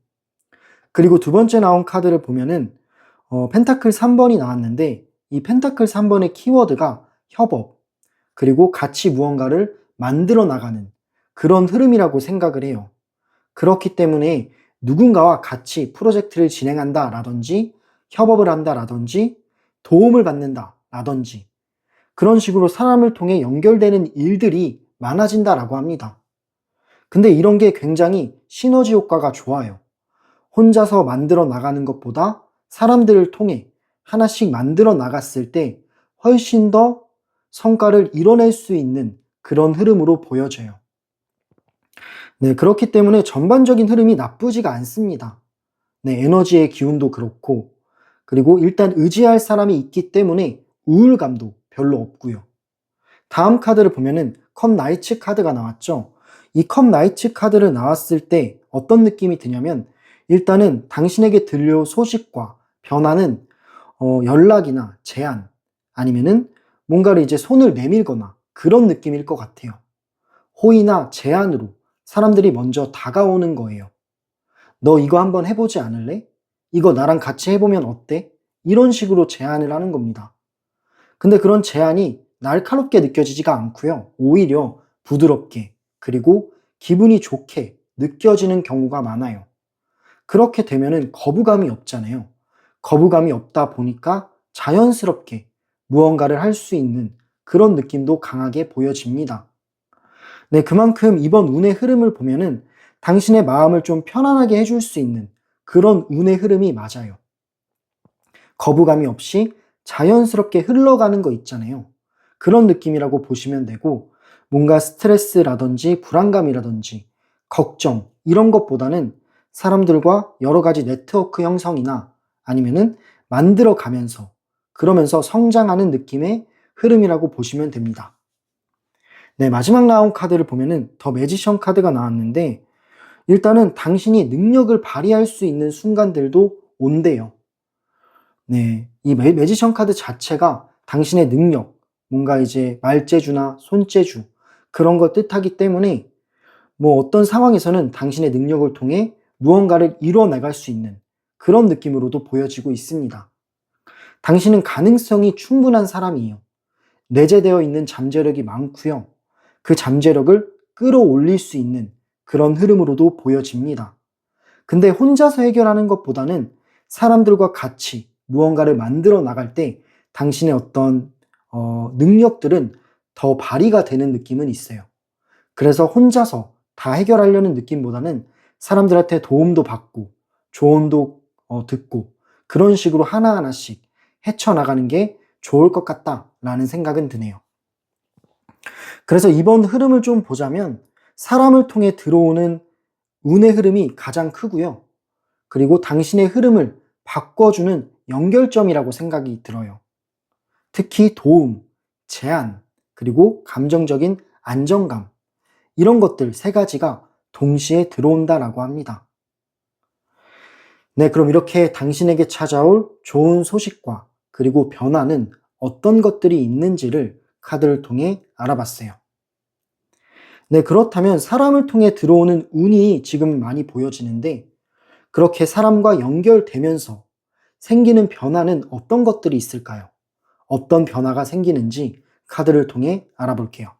그리고 두 번째 나온 카드를 보면은 펜타클 3번이 나왔는데 이 펜타클 3번의 키워드가 협업, 그리고 같이 무언가를 만들어 나가는 그런 흐름이라고 생각을 해요. 그렇기 때문에 누군가와 같이 프로젝트를 진행한다 라든지 협업을 한다 라든지 도움을 받는다 라든지 그런 식으로 사람을 통해 연결되는 일들이 많아진다라고 합니다. 근데 이런 게 굉장히 시너지 효과가 좋아요. 혼자서 만들어 나가는 것보다 사람들을 통해 하나씩 만들어 나갔을 때 훨씬 더 성과를 이뤄낼 수 있는 그런 흐름으로 보여져요. 네, 그렇기 때문에 전반적인 흐름이 나쁘지가 않습니다. 네, 에너지의 기운도 그렇고, 그리고 일단 의지할 사람이 있기 때문에 우울감도 별로 없고요. 다음 카드를 보면은 컵 나이츠 카드가 나왔죠. 이 컵 나이츠 카드를 나왔을 때 어떤 느낌이 드냐면 일단은 당신에게 들려올 소식과 변화는 연락이나 제안 아니면은 뭔가를 이제 손을 내밀거나 그런 느낌일 것 같아요. 호의나 제안으로 사람들이 먼저 다가오는 거예요. 너 이거 한번 해보지 않을래? 이거 나랑 같이 해보면 어때? 이런 식으로 제안을 하는 겁니다. 근데 그런 제안이 날카롭게 느껴지지가 않고요. 오히려 부드럽게 그리고 기분이 좋게 느껴지는 경우가 많아요. 그렇게 되면은 거부감이 없잖아요. 거부감이 없다 보니까 자연스럽게 무언가를 할 수 있는 그런 느낌도 강하게 보여집니다. 네, 그만큼 이번 운의 흐름을 보면은 당신의 마음을 좀 편안하게 해줄 수 있는 그런 운의 흐름이 맞아요. 거부감이 없이 자연스럽게 흘러가는 거 있잖아요. 그런 느낌이라고 보시면 되고, 뭔가 스트레스라든지 불안감이라든지 걱정 이런 것보다는 사람들과 여러 가지 네트워크 형성이나 아니면은 만들어 가면서 그러면서 성장하는 느낌의 흐름이라고 보시면 됩니다. 네, 마지막 나온 카드를 보면은 더 매지션 카드가 나왔는데 일단은 당신이 능력을 발휘할 수 있는 순간들도 온대요. 네, 이 매지션 카드 자체가 당신의 능력, 뭔가 이제 말재주나 손재주 그런 걸 뜻하기 때문에 뭐 어떤 상황에서는 당신의 능력을 통해 무언가를 이뤄나갈 수 있는 그런 느낌으로도 보여지고 있습니다. 당신은 가능성이 충분한 사람이에요. 내재되어 있는 잠재력이 많고요. 그 잠재력을 끌어올릴 수 있는 그런 흐름으로도 보여집니다. 근데 혼자서 해결하는 것보다는 사람들과 같이 무언가를 만들어 나갈 때 당신의 어떤 능력들은 더 발휘가 되는 느낌은 있어요. 그래서 혼자서 다 해결하려는 느낌보다는 사람들한테 도움도 받고 조언도 듣고 그런 식으로 하나하나씩 헤쳐나가는 게 좋을 것 같다라는 생각은 드네요. 그래서 이번 흐름을 좀 보자면 사람을 통해 들어오는 운의 흐름이 가장 크고요. 그리고 당신의 흐름을 바꿔주는 연결점이라고 생각이 들어요. 특히 도움, 제안, 그리고 감정적인 안정감, 이런 것들 세 가지가 동시에 들어온다라고 합니다. 네, 그럼 이렇게 당신에게 찾아올 좋은 소식과 그리고 변화는 어떤 것들이 있는지를 카드를 통해 알아봤어요. 네, 그렇다면 사람을 통해 들어오는 운이 지금 많이 보여지는데 그렇게 사람과 연결되면서 생기는 변화는 어떤 것들이 있을까요? 어떤 변화가 생기는지 카드를 통해 알아볼게요.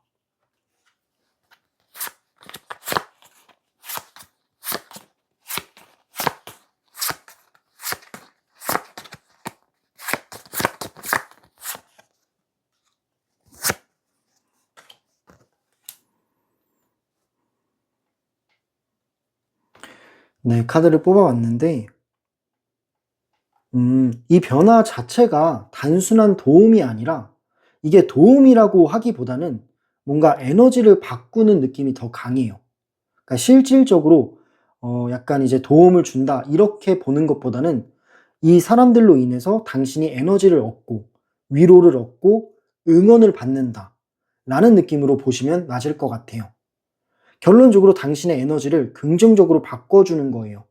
네, 카드를 뽑아왔는데 이 변화 자체가 단순한 도움이 아니라 이게 도움이라고 하기보다는 뭔가 에너지를 바꾸는 느낌이 더 강해요. 그러니까 실질적으로 약간 이제 도움을 준다 이렇게 보는 것보다는 이 사람들로 인해서 당신이 에너지를 얻고 위로를 얻고 응원을 받는다 라는 느낌으로 보시면 맞을 것 같아요. 결론적으로 당신의 에너지를 긍정적으로 바꿔주는 거예요.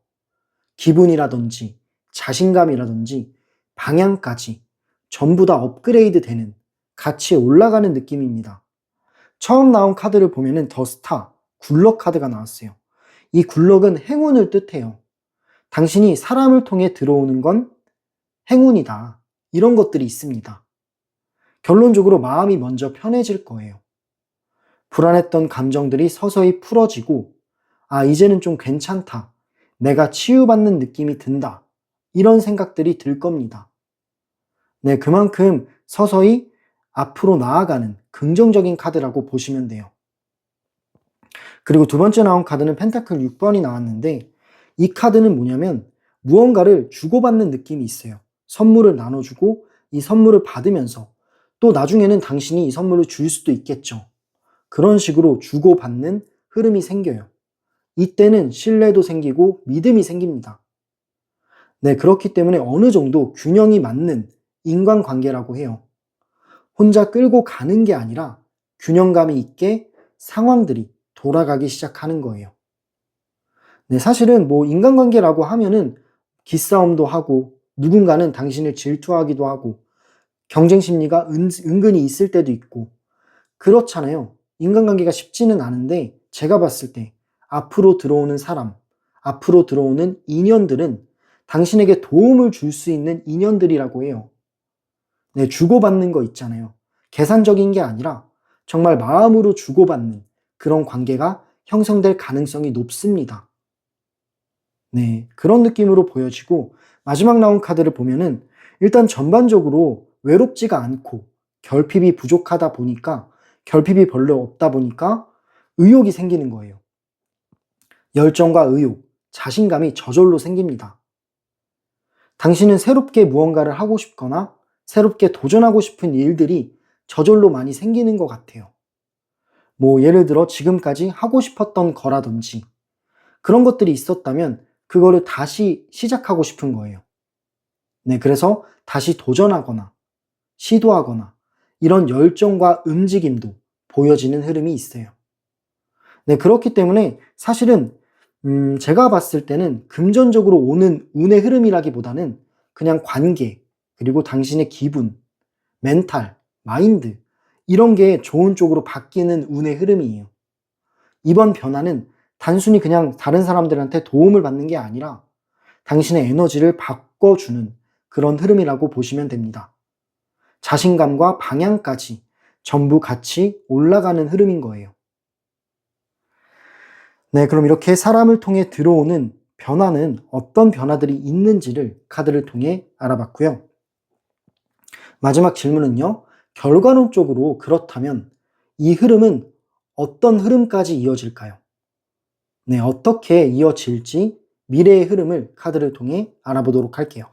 기분이라든지 자신감이라든지 방향까지 전부 다 업그레이드 되는 같이 올라가는 느낌입니다. 처음 나온 카드를 보면은 더 스타, 굴럭 카드가 나왔어요. 이 굴럭은 행운을 뜻해요. 당신이 사람을 통해 들어오는 건 행운이다. 이런 것들이 있습니다. 결론적으로 마음이 먼저 편해질 거예요. 불안했던 감정들이 서서히 풀어지고, 이제는 좀 괜찮다. 내가 치유받는 느낌이 든다. 이런 생각들이 들 겁니다. 네, 그만큼 서서히 앞으로 나아가는 긍정적인 카드라고 보시면 돼요. 그리고 두 번째 나온 카드는 펜타클 6번이 나왔는데, 이 카드는 뭐냐면 무언가를 주고받는 느낌이 있어요. 선물을 나눠주고 이 선물을 받으면서 또 나중에는 당신이 이 선물을 줄 수도 있겠죠. 그런 식으로 주고받는 흐름이 생겨요. 이때는 신뢰도 생기고 믿음이 생깁니다. 네, 그렇기 때문에 어느 정도 균형이 맞는 인간관계라고 해요. 혼자 끌고 가는 게 아니라 균형감이 있게 상황들이 돌아가기 시작하는 거예요. 네, 사실은 뭐 인간관계라고 하면은 기싸움도 하고 누군가는 당신을 질투하기도 하고 경쟁 심리가 은근히 있을 때도 있고 그렇잖아요. 인간관계가 쉽지는 않은데 제가 봤을 때 앞으로 들어오는 사람, 앞으로 들어오는 인연들은 당신에게 도움을 줄 수 있는 인연들이라고 해요. 네, 주고받는 거 있잖아요. 계산적인 게 아니라 정말 마음으로 주고받는 그런 관계가 형성될 가능성이 높습니다. 네, 그런 느낌으로 보여지고 마지막 나온 카드를 보면은 일단 전반적으로 외롭지가 않고 결핍이 부족하다 보니까 결핍이 별로 없다 보니까 의욕이 생기는 거예요. 열정과 의욕, 자신감이 저절로 생깁니다. 당신은 새롭게 무언가를 하고 싶거나 새롭게 도전하고 싶은 일들이 저절로 많이 생기는 것 같아요. 뭐 예를 들어 지금까지 하고 싶었던 거라든지 그런 것들이 있었다면 그거를 다시 시작하고 싶은 거예요. 네, 그래서 다시 도전하거나 시도하거나 이런 열정과 움직임도 보여지는 흐름이 있어요. 네, 그렇기 때문에 사실은 제가 봤을 때는 금전적으로 오는 운의 흐름이라기보다는 그냥 관계, 그리고 당신의 기분, 멘탈, 마인드 이런 게 좋은 쪽으로 바뀌는 운의 흐름이에요. 이번 변화는 단순히 그냥 다른 사람들한테 도움을 받는 게 아니라 당신의 에너지를 바꿔주는 그런 흐름이라고 보시면 됩니다. 자신감과 방향까지 전부 같이 올라가는 흐름인 거예요. 네, 그럼 이렇게 사람을 통해 들어오는 변화는 어떤 변화들이 있는지를 카드를 통해 알아봤고요. 마지막 질문은요. 결과론적으로 그렇다면 이 흐름은 어떤 흐름까지 이어질까요? 네, 어떻게 이어질지 미래의 흐름을 카드를 통해 알아보도록 할게요.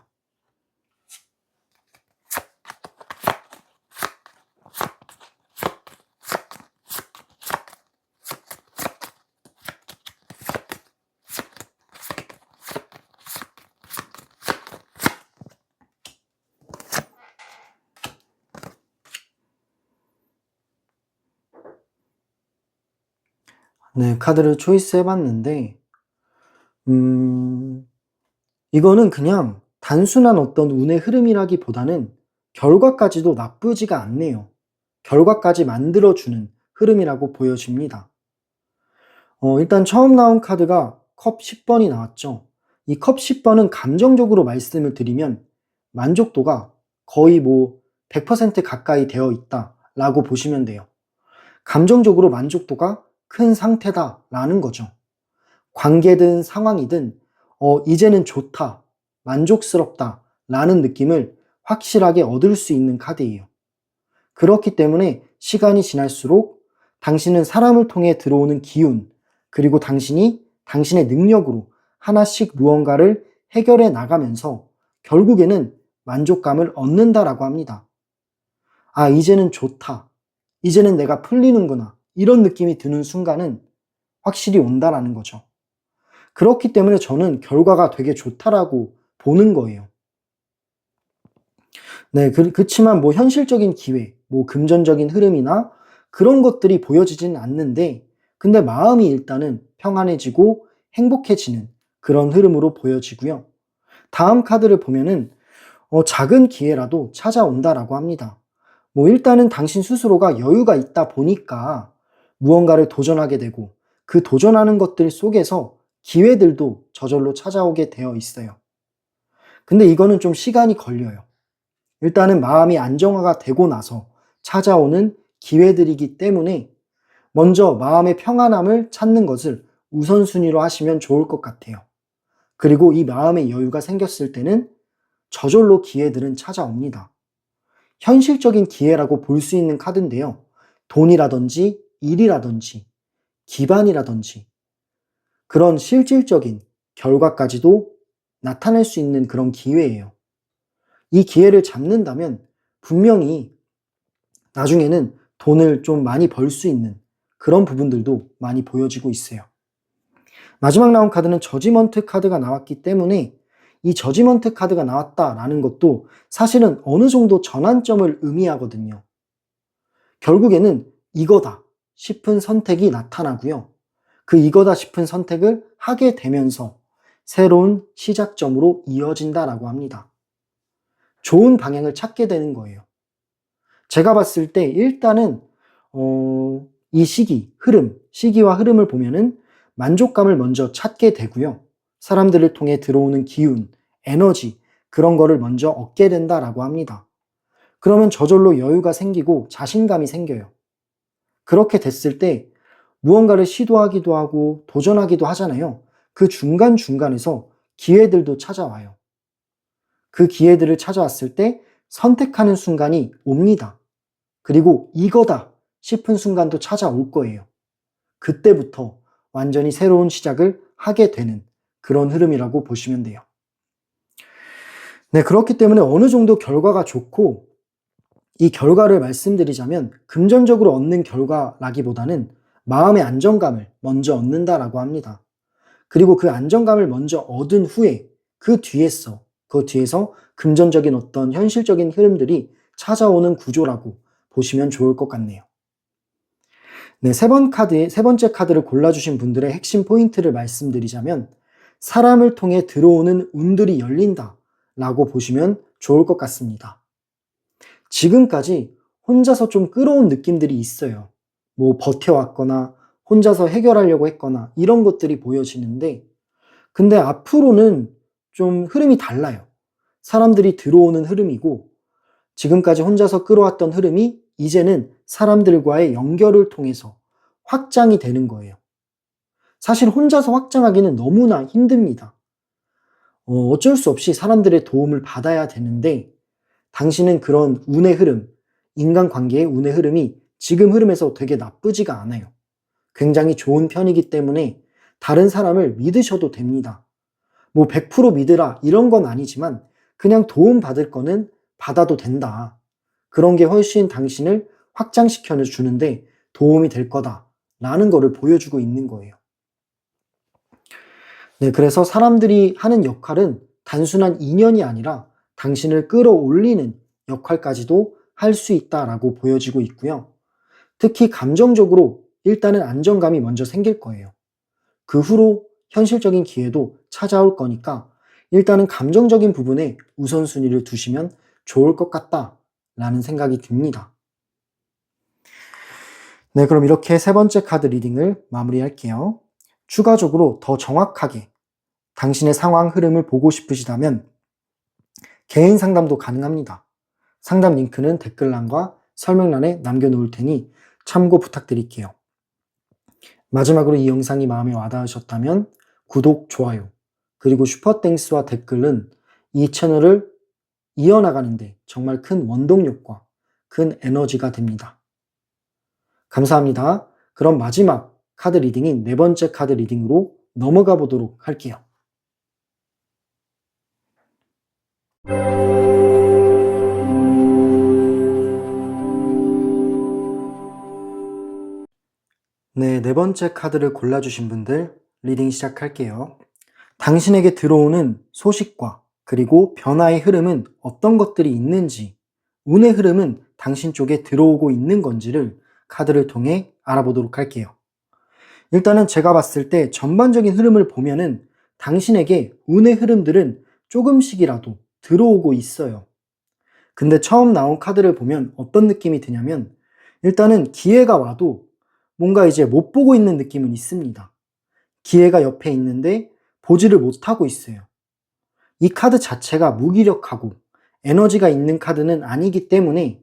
네, 카드를 초이스 해봤는데, 이거는 그냥 단순한 어떤 운의 흐름이라기보다는 결과까지도 나쁘지가 않네요. 결과까지 만들어주는 흐름이라고 보여집니다. 일단 처음 나온 카드가 컵 10번이 나왔죠. 이 컵 10번은 감정적으로 말씀을 드리면 만족도가 거의 뭐 100% 가까이 되어 있다라고 보시면 돼요. 감정적으로 만족도가 큰 상태다라는 거죠. 관계든 상황이든 이제는 좋다, 만족스럽다 라는 느낌을 확실하게 얻을 수 있는 카드예요. 그렇기 때문에 시간이 지날수록 당신은 사람을 통해 들어오는 기운, 그리고 당신이 당신의 능력으로 하나씩 무언가를 해결해 나가면서 결국에는 만족감을 얻는다라고 합니다. 이제는 좋다. 이제는 내가 풀리는구나. 이런 느낌이 드는 순간은 확실히 온다라는 거죠. 그렇기 때문에 저는 결과가 되게 좋다라고 보는 거예요. 네, 그렇지만 뭐 현실적인 기회, 뭐 금전적인 흐름이나 그런 것들이 보여지지는 않는데, 근데 마음이 일단은 평안해지고 행복해지는 그런 흐름으로 보여지고요. 다음 카드를 보면은 작은 기회라도 찾아온다라고 합니다. 뭐 일단은 당신 스스로가 여유가 있다 보니까 무언가를 도전하게 되고 그 도전하는 것들 속에서 기회들도 저절로 찾아오게 되어 있어요. 근데 이거는 좀 시간이 걸려요. 일단은 마음이 안정화가 되고 나서 찾아오는 기회들이기 때문에 먼저 마음의 평안함을 찾는 것을 우선순위로 하시면 좋을 것 같아요. 그리고 이 마음의 여유가 생겼을 때는 저절로 기회들은 찾아옵니다. 현실적인 기회라고 볼 수 있는 카드인데요. 돈이라든지 일이라든지 기반이라든지 그런 실질적인 결과까지도 나타낼 수 있는 그런 기회예요. 이 기회를 잡는다면 분명히 나중에는 돈을 좀 많이 벌 수 있는 그런 부분들도 많이 보여지고 있어요. 마지막 나온 카드는 저지먼트 카드가 나왔기 때문에 이 저지먼트 카드가 나왔다라는 것도 사실은 어느 정도 전환점을 의미하거든요. 결국에는 이거다 싶은 선택이 나타나고요. 그 이거다 싶은 선택을 하게 되면서 새로운 시작점으로 이어진다라고 합니다. 좋은 방향을 찾게 되는 거예요. 제가 봤을 때 일단은 이 시기와 흐름을 보면은 만족감을 먼저 찾게 되고요. 사람들을 통해 들어오는 기운, 에너지 그런 거를 먼저 얻게 된다라고 합니다. 그러면 저절로 여유가 생기고 자신감이 생겨요. 그렇게 됐을 때 무언가를 시도하기도 하고 도전하기도 하잖아요. 그 중간중간에서 기회들도 찾아와요. 그 기회들을 찾아왔을 때 선택하는 순간이 옵니다. 그리고 이거다 싶은 순간도 찾아올 거예요. 그때부터 완전히 새로운 시작을 하게 되는 그런 흐름이라고 보시면 돼요. 네, 그렇기 때문에 어느 정도 결과가 좋고 이 결과를 말씀드리자면 금전적으로 얻는 결과라기보다는 마음의 안정감을 먼저 얻는다라고 합니다. 그리고 그 안정감을 먼저 얻은 후에 그 뒤에서 금전적인 어떤 현실적인 흐름들이 찾아오는 구조라고 보시면 좋을 것 같네요. 네, 세 번째 카드를 골라주신 분들의 핵심 포인트를 말씀드리자면 사람을 통해 들어오는 운들이 열린다 라고 보시면 좋을 것 같습니다. 지금까지 혼자서 좀 끌어온 느낌들이 있어요. 뭐 버텨왔거나 혼자서 해결하려고 했거나 이런 것들이 보여지는데 근데 앞으로는 좀 흐름이 달라요. 사람들이 들어오는 흐름이고 지금까지 혼자서 끌어왔던 흐름이 이제는 사람들과의 연결을 통해서 확장이 되는 거예요. 사실 혼자서 확장하기는 너무나 힘듭니다. 어쩔 수 없이 사람들의 도움을 받아야 되는데 당신은 그런 운의 흐름, 인간관계의 운의 흐름이 지금 흐름에서 되게 나쁘지가 않아요. 굉장히 좋은 편이기 때문에 다른 사람을 믿으셔도 됩니다. 뭐 100% 믿으라 이런 건 아니지만 그냥 도움 받을 거는 받아도 된다. 그런 게 훨씬 당신을 확장시켜 주는데 도움이 될 거다라는 거를 보여주고 있는 거예요. 네, 그래서 사람들이 하는 역할은 단순한 인연이 아니라 당신을 끌어올리는 역할까지도 할 수 있다라고 보여지고 있고요. 특히 감정적으로 일단은 안정감이 먼저 생길 거예요. 그 후로 현실적인 기회도 찾아올 거니까 일단은 감정적인 부분에 우선순위를 두시면 좋을 것 같다라는 생각이 듭니다. 네, 그럼 이렇게 세 번째 카드 리딩을 마무리할게요. 추가적으로 더 정확하게 당신의 상황 흐름을 보고 싶으시다면 개인 상담도 가능합니다. 상담 링크는 댓글란과 설명란에 남겨놓을 테니 참고 부탁드릴게요. 마지막으로 이 영상이 마음에 와닿으셨다면 구독, 좋아요, 그리고 슈퍼땡스와 댓글은 이 채널을 이어나가는데 정말 큰 원동력과 큰 에너지가 됩니다. 감사합니다. 그럼 마지막 카드 리딩인 네 번째 카드 리딩으로 넘어가 보도록 할게요. 네, 네 번째 카드를 골라주신 분들 리딩 시작할게요. 당신에게 들어오는 소식과 그리고 변화의 흐름은 어떤 것들이 있는지, 운의 흐름은 당신 쪽에 들어오고 있는 건지를 카드를 통해 알아보도록 할게요. 일단은 제가 봤을 때 전반적인 흐름을 보면은 당신에게 운의 흐름들은 조금씩이라도 들어오고 있어요. 근데 처음 나온 카드를 보면 어떤 느낌이 드냐면 일단은 기회가 와도 뭔가 이제 못 보고 있는 느낌은 있습니다. 기회가 옆에 있는데 보지를 못하고 있어요. 이 카드 자체가 무기력하고 에너지가 있는 카드는 아니기 때문에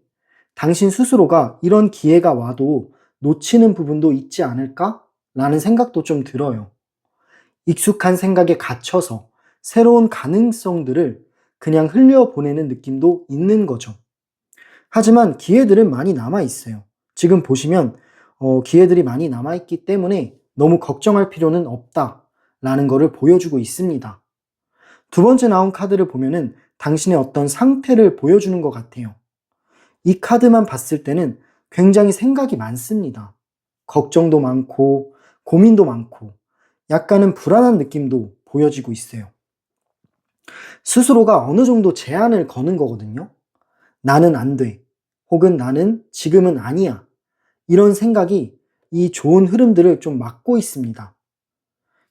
당신 스스로가 이런 기회가 와도 놓치는 부분도 있지 않을까? 라는 생각도 좀 들어요. 익숙한 생각에 갇혀서 새로운 가능성들을 그냥 흘려보내는 느낌도 있는 거죠. 하지만 기회들은 많이 남아 있어요. 지금 보시면 기회들이 많이 남아 있기 때문에 너무 걱정할 필요는 없다라는 것을 보여주고 있습니다. 두 번째 나온 카드를 보면은 당신의 어떤 상태를 보여주는 것 같아요. 이 카드만 봤을 때는 굉장히 생각이 많습니다. 걱정도 많고 고민도 많고 약간은 불안한 느낌도 보여지고 있어요. 스스로가 어느 정도 제한을 거는 거거든요. 나는 안 돼. 혹은 나는 지금은 아니야. 이런 생각이 이 좋은 흐름들을 좀 막고 있습니다.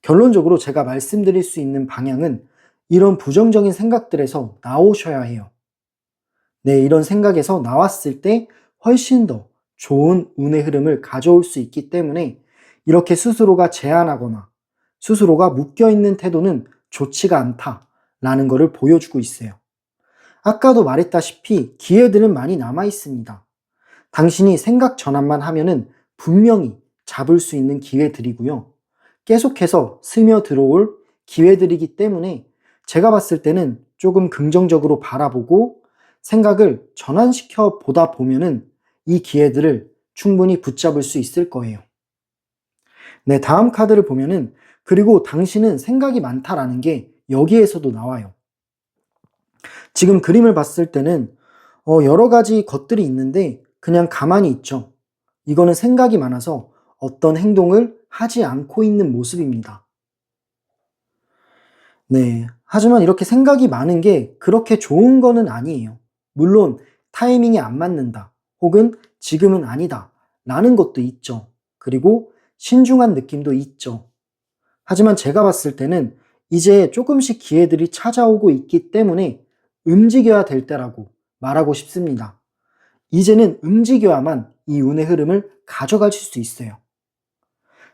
결론적으로 제가 말씀드릴 수 있는 방향은 이런 부정적인 생각들에서 나오셔야 해요. 네, 이런 생각에서 나왔을 때 훨씬 더 좋은 운의 흐름을 가져올 수 있기 때문에 이렇게 스스로가 제한하거나 스스로가 묶여있는 태도는 좋지가 않다라는 것을 보여주고 있어요. 아까도 말했다시피 기회들은 많이 남아 있습니다. 당신이 생각 전환만 하면은 분명히 잡을 수 있는 기회들이고요. 계속해서 스며들어올 기회들이기 때문에 제가 봤을 때는 조금 긍정적으로 바라보고 생각을 전환시켜 보다 보면은 이 기회들을 충분히 붙잡을 수 있을 거예요. 네, 다음 카드를 보면은 그리고 당신은 생각이 많다라는 게 여기에서도 나와요. 지금 그림을 봤을 때는 여러 가지 것들이 있는데 그냥 가만히 있죠. 이거는 생각이 많아서 어떤 행동을 하지 않고 있는 모습입니다. 네. 하지만 이렇게 생각이 많은 게 그렇게 좋은 거는 아니에요. 물론 타이밍이 안 맞는다. 혹은 지금은 아니다. 라는 것도 있죠. 그리고 신중한 느낌도 있죠. 하지만 제가 봤을 때는 이제 조금씩 기회들이 찾아오고 있기 때문에 움직여야 될 때라고 말하고 싶습니다. 이제는 움직여야만 이 운의 흐름을 가져가실 수 있어요.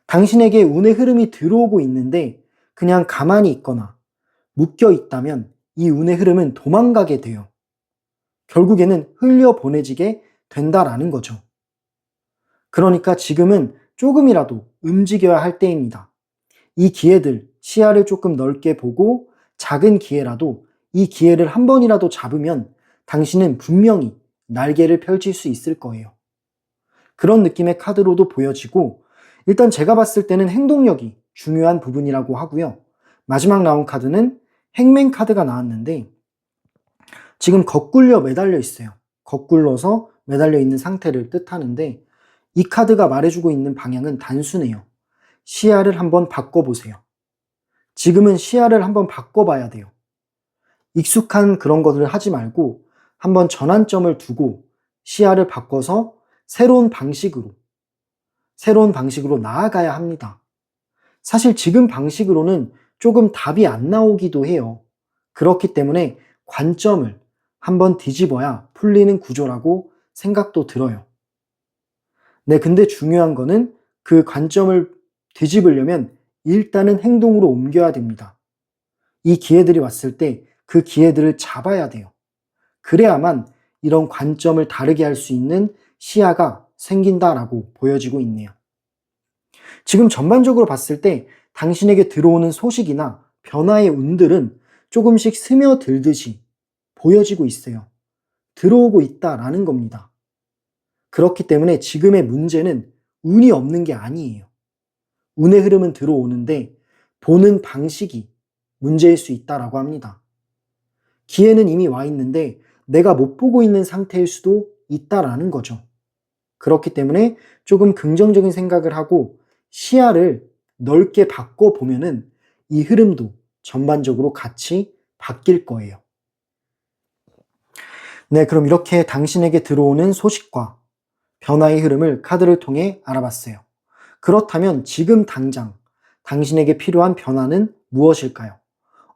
당신에게 운의 흐름이 들어오고 있는데 그냥 가만히 있거나 묶여 있다면 이 운의 흐름은 도망가게 돼요. 결국에는 흘려보내지게 된다라는 거죠. 그러니까 지금은 조금이라도 움직여야 할 때입니다. 이 기회들, 시야를 조금 넓게 보고 작은 기회라도 이 기회를 한 번이라도 잡으면 당신은 분명히 날개를 펼칠 수 있을 거예요. 그런 느낌의 카드로도 보여지고 일단 제가 봤을 때는 행동력이 중요한 부분이라고 하고요. 마지막 나온 카드는 행맨 카드가 나왔는데 지금 거꾸려 매달려 있어요. 거꾸러서 매달려 있는 상태를 뜻하는데 이 카드가 말해주고 있는 방향은 단순해요. 시야를 한번 바꿔보세요. 지금은 시야를 한번 바꿔봐야 돼요. 익숙한 그런 것을 하지 말고 한번 전환점을 두고 시야를 바꿔서 새로운 방식으로 나아가야 합니다. 사실 지금 방식으로는 조금 답이 안 나오기도 해요. 그렇기 때문에 관점을 한번 뒤집어야 풀리는 구조라고 생각도 들어요. 네, 근데 중요한 거는 그 관점을 뒤집으려면 일단은 행동으로 옮겨야 됩니다. 이 기회들이 왔을 때 그 기회들을 잡아야 돼요. 그래야만 이런 관점을 다르게 할 수 있는 시야가 생긴다라고 보여지고 있네요. 지금 전반적으로 봤을 때 당신에게 들어오는 소식이나 변화의 운들은 조금씩 스며들듯이 보여지고 있어요. 들어오고 있다라는 겁니다. 그렇기 때문에 지금의 문제는 운이 없는 게 아니에요. 운의 흐름은 들어오는데 보는 방식이 문제일 수 있다라고 합니다. 기회는 이미 와 있는데 내가 못 보고 있는 상태일 수도 있다라는 거죠. 그렇기 때문에 조금 긍정적인 생각을 하고 시야를 넓게 바꿔보면은 이 흐름도 전반적으로 같이 바뀔 거예요. 네, 그럼 이렇게 당신에게 들어오는 소식과 변화의 흐름을 카드를 통해 알아봤어요. 그렇다면 지금 당장 당신에게 필요한 변화는 무엇일까요?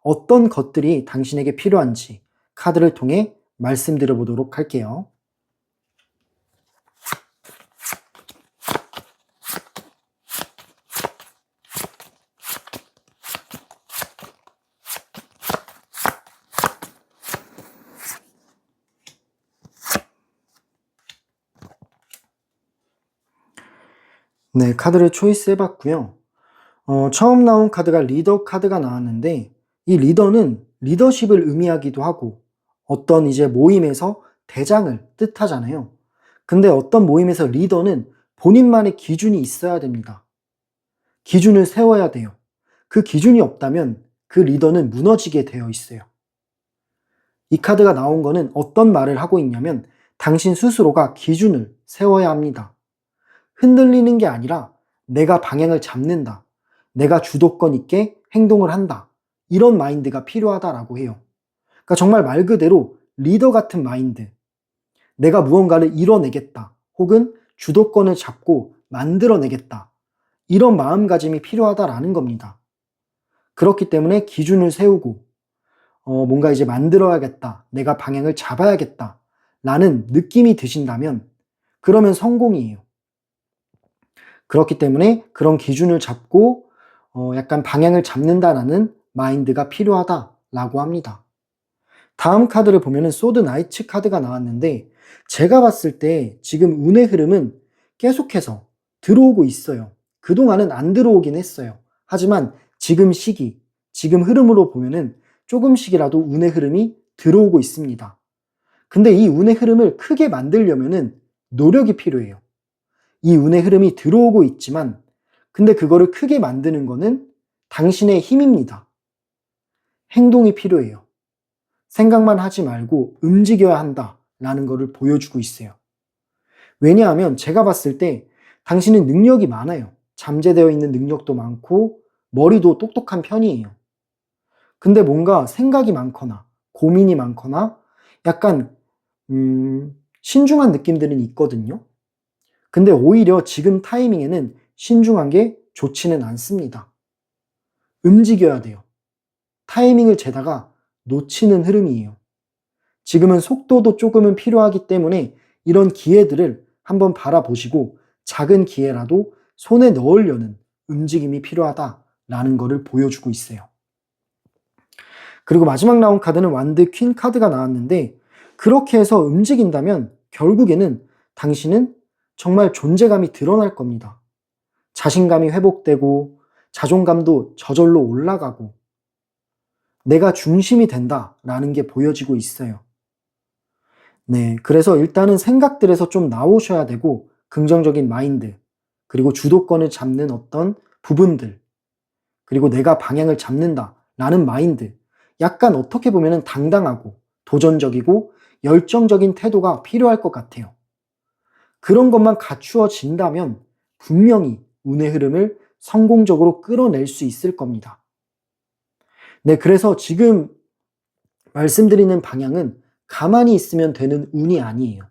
어떤 것들이 당신에게 필요한지 카드를 통해 말씀드려 보도록 할게요. 네, 카드를 초이스 해봤고요. 처음 나온 카드가 리더 카드가 나왔는데 이 리더는 리더십을 의미하기도 하고 어떤 이제 모임에서 대장을 뜻하잖아요. 근데 어떤 모임에서 리더는 본인만의 기준이 있어야 됩니다. 기준을 세워야 돼요. 그 기준이 없다면 그 리더는 무너지게 되어 있어요. 이 카드가 나온 거는 어떤 말을 하고 있냐면 당신 스스로가 기준을 세워야 합니다. 흔들리는 게 아니라 내가 방향을 잡는다. 내가 주도권 있게 행동을 한다. 이런 마인드가 필요하다라고 해요. 그러니까 정말 말 그대로 리더 같은 마인드. 내가 무언가를 이뤄내겠다. 혹은 주도권을 잡고 만들어내겠다. 이런 마음가짐이 필요하다라는 겁니다. 그렇기 때문에 기준을 세우고 뭔가 이제 만들어야겠다. 내가 방향을 잡아야겠다. 라는 느낌이 드신다면 그러면 성공이에요. 그렇기 때문에 그런 기준을 잡고 약간 방향을 잡는다라는 마인드가 필요하다라고 합니다. 다음 카드를 보면은 소드 나이츠 카드가 나왔는데 제가 봤을 때 지금 운의 흐름은 계속해서 들어오고 있어요. 그동안은 안 들어오긴 했어요. 하지만 지금 시기, 지금 흐름으로 보면은 조금씩이라도 운의 흐름이 들어오고 있습니다. 근데 이 운의 흐름을 크게 만들려면은 노력이 필요해요. 이 운의 흐름이 들어오고 있지만 근데 그거를 크게 만드는 거는 당신의 힘입니다. 행동이 필요해요. 생각만 하지 말고 움직여야 한다라는 거를 보여주고 있어요. 왜냐하면 제가 봤을 때 당신은 능력이 많아요. 잠재되어 있는 능력도 많고 머리도 똑똑한 편이에요. 근데 뭔가 생각이 많거나 고민이 많거나 약간 신중한 느낌들은 있거든요. 근데 오히려 지금 타이밍에는 신중한 게 좋지는 않습니다. 움직여야 돼요. 타이밍을 재다가 놓치는 흐름이에요. 지금은 속도도 조금은 필요하기 때문에 이런 기회들을 한번 바라보시고 작은 기회라도 손에 넣으려는 움직임이 필요하다라는 것을 보여주고 있어요. 그리고 마지막 나온 카드는 완드 퀸 카드가 나왔는데 그렇게 해서 움직인다면 결국에는 당신은 정말 존재감이 드러날 겁니다. 자신감이 회복되고 자존감도 저절로 올라가고 내가 중심이 된다라는 게 보여지고 있어요. 네, 그래서 일단은 생각들에서 좀 나오셔야 되고 긍정적인 마인드, 그리고 주도권을 잡는 어떤 부분들, 그리고 내가 방향을 잡는다라는 마인드, 약간 어떻게 보면은 당당하고 도전적이고 열정적인 태도가 필요할 것 같아요. 그런 것만 갖추어진다면 분명히 운의 흐름을 성공적으로 끌어낼 수 있을 겁니다. 네, 그래서 지금 말씀드리는 방향은 가만히 있으면 되는 운이 아니에요.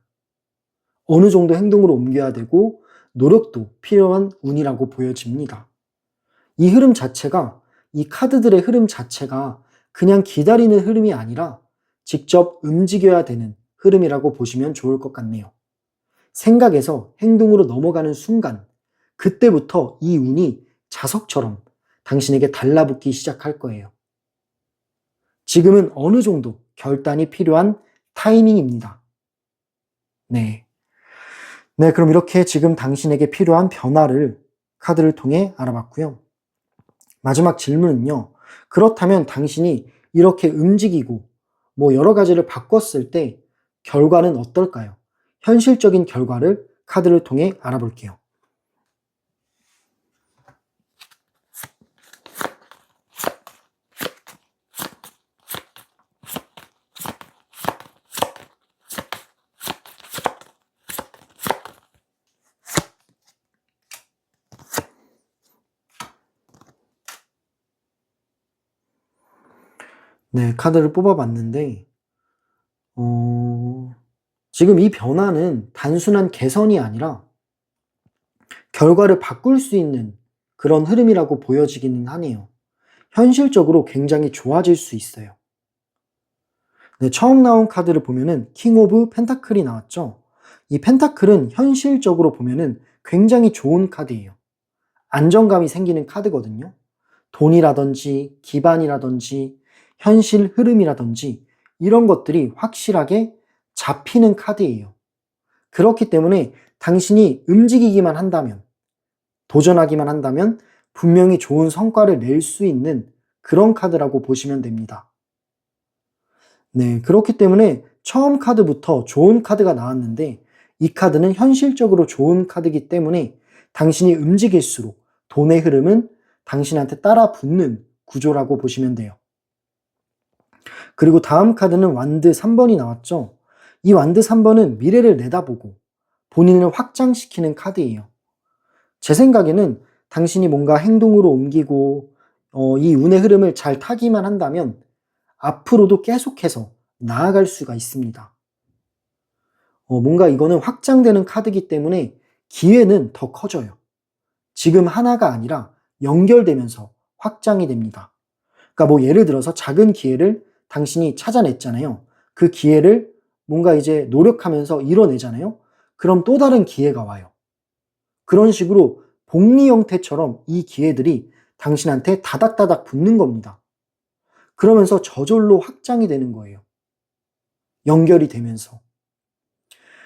어느 정도 행동으로 옮겨야 되고 노력도 필요한 운이라고 보여집니다. 이 흐름 자체가, 이 카드들의 흐름 자체가 그냥 기다리는 흐름이 아니라 직접 움직여야 되는 흐름이라고 보시면 좋을 것 같네요. 생각에서 행동으로 넘어가는 순간, 그때부터 이 운이 자석처럼 당신에게 달라붙기 시작할 거예요. 지금은 어느 정도 결단이 필요한 타이밍입니다. 네. 네, 그럼 이렇게 지금 당신에게 필요한 변화를 카드를 통해 알아봤고요. 마지막 질문은요. 그렇다면 당신이 이렇게 움직이고 뭐 여러 가지를 바꿨을 때 결과는 어떨까요? 현실적인 결과를 카드를 통해 알아볼게요. 네, 카드를 뽑아봤는데 지금 이 변화는 단순한 개선이 아니라 결과를 바꿀 수 있는 그런 흐름이라고 보여지기는 하네요. 현실적으로 굉장히 좋아질 수 있어요. 네, 처음 나온 카드를 보면은 킹 오브 펜타클이 나왔죠. 이 펜타클은 현실적으로 보면은 굉장히 좋은 카드예요. 안정감이 생기는 카드거든요. 돈이라든지 기반이라든지 현실 흐름이라든지 이런 것들이 확실하게 잡히는 카드예요. 그렇기 때문에 당신이 움직이기만 한다면 도전하기만 한다면 분명히 좋은 성과를 낼 수 있는 그런 카드라고 보시면 됩니다. 네, 그렇기 때문에 처음 카드부터 좋은 카드가 나왔는데 이 카드는 현실적으로 좋은 카드이기 때문에 당신이 움직일수록 돈의 흐름은 당신한테 따라 붙는 구조라고 보시면 돼요. 그리고 다음 카드는 완드 3번이 나왔죠. 이 완드 3번은 미래를 내다보고 본인을 확장시키는 카드예요. 제 생각에는 당신이 뭔가 행동으로 옮기고 이 운의 흐름을 잘 타기만 한다면 앞으로도 계속해서 나아갈 수가 있습니다. 뭔가 이거는 확장되는 카드이기 때문에 기회는 더 커져요. 지금 하나가 아니라 연결되면서 확장이 됩니다. 그러니까 뭐 예를 들어서 작은 기회를 당신이 찾아냈잖아요. 그 기회를 뭔가 이제 노력하면서 이뤄내잖아요. 그럼 또 다른 기회가 와요. 그런 식으로 복리 형태처럼 이 기회들이 당신한테 다닥다닥 붙는 겁니다. 그러면서 저절로 확장이 되는 거예요. 연결이 되면서.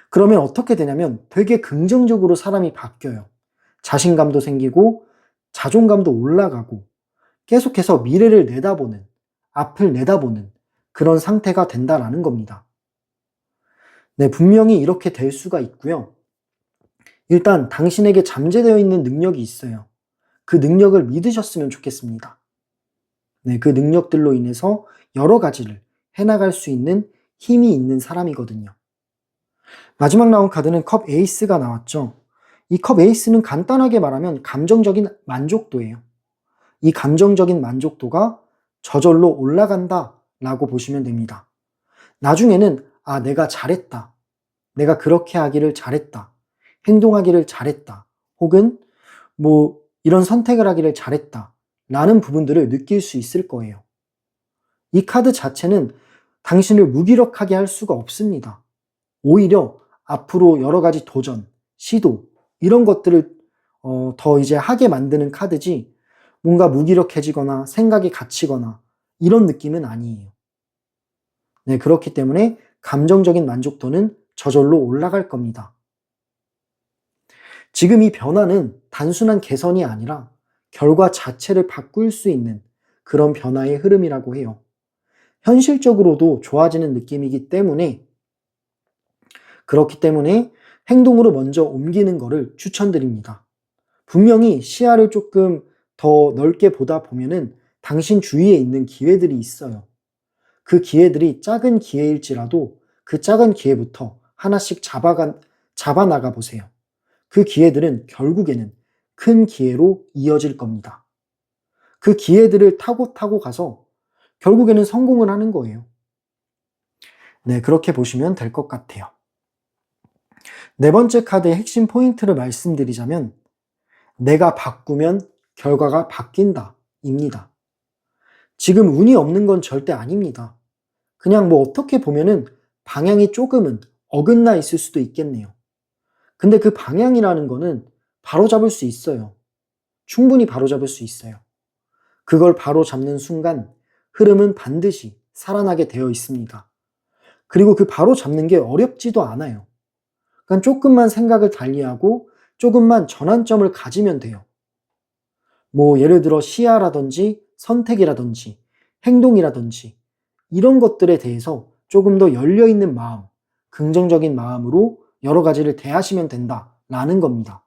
그러면 어떻게 되냐면 되게 긍정적으로 사람이 바뀌어요. 자신감도 생기고 자존감도 올라가고 계속해서 미래를 내다보는, 앞을 내다보는 그런 상태가 된다라는 겁니다. 네, 분명히 이렇게 될 수가 있고요. 일단 당신에게 잠재되어 있는 능력이 있어요. 그 능력을 믿으셨으면 좋겠습니다. 네, 그 능력들로 인해서 여러 가지를 해나갈 수 있는 힘이 있는 사람이거든요. 마지막 나온 카드는 컵 에이스가 나왔죠. 이 컵 에이스는 간단하게 말하면 감정적인 만족도예요. 이 감정적인 만족도가 저절로 올라간다 라고 보시면 됩니다. 나중에는 내가 잘했다. 내가 그렇게 하기를 잘했다. 행동하기를 잘했다. 혹은 이런 선택을 하기를 잘했다. 라는 부분들을 느낄 수 있을 거예요. 이 카드 자체는 당신을 무기력하게 할 수가 없습니다. 오히려 앞으로 여러 가지 도전, 시도, 이런 것들을 더 이제 하게 만드는 카드지 뭔가 무기력해지거나 생각이 갇히거나 이런 느낌은 아니에요. 네, 그렇기 때문에 감정적인 만족도는 저절로 올라갈 겁니다. 지금 이 변화는 단순한 개선이 아니라 결과 자체를 바꿀 수 있는 그런 변화의 흐름이라고 해요. 현실적으로도 좋아지는 느낌이기 때문에 그렇기 때문에 행동으로 먼저 옮기는 것을 추천드립니다. 분명히 시야를 조금 더 넓게 보다 보면은 당신 주위에 있는 기회들이 있어요. 그 기회들이 작은 기회일지라도 그 작은 기회부터 하나씩 잡아나가 보세요. 그 기회들은 결국에는 큰 기회로 이어질 겁니다. 그 기회들을 타고 가서 결국에는 성공을 하는 거예요. 네, 그렇게 보시면 될 것 같아요. 네 번째 카드의 핵심 포인트를 말씀드리자면 내가 바꾸면 결과가 바뀐다 입니다. 지금 운이 없는 건 절대 아닙니다. 그냥 어떻게 보면은 방향이 조금은 어긋나 있을 수도 있겠네요. 근데 그 방향이라는 거는 바로잡을 수 있어요. 충분히 바로잡을 수 있어요. 그걸 바로잡는 순간 흐름은 반드시 살아나게 되어 있습니다. 그리고 그 바로잡는 게 어렵지도 않아요. 그러니까 조금만 생각을 달리하고 조금만 전환점을 가지면 돼요. 예를 들어 시야라든지 선택이라든지 행동이라든지 이런 것들에 대해서 조금 더 열려있는 마음, 긍정적인 마음으로 여러 가지를 대하시면 된다라는 겁니다.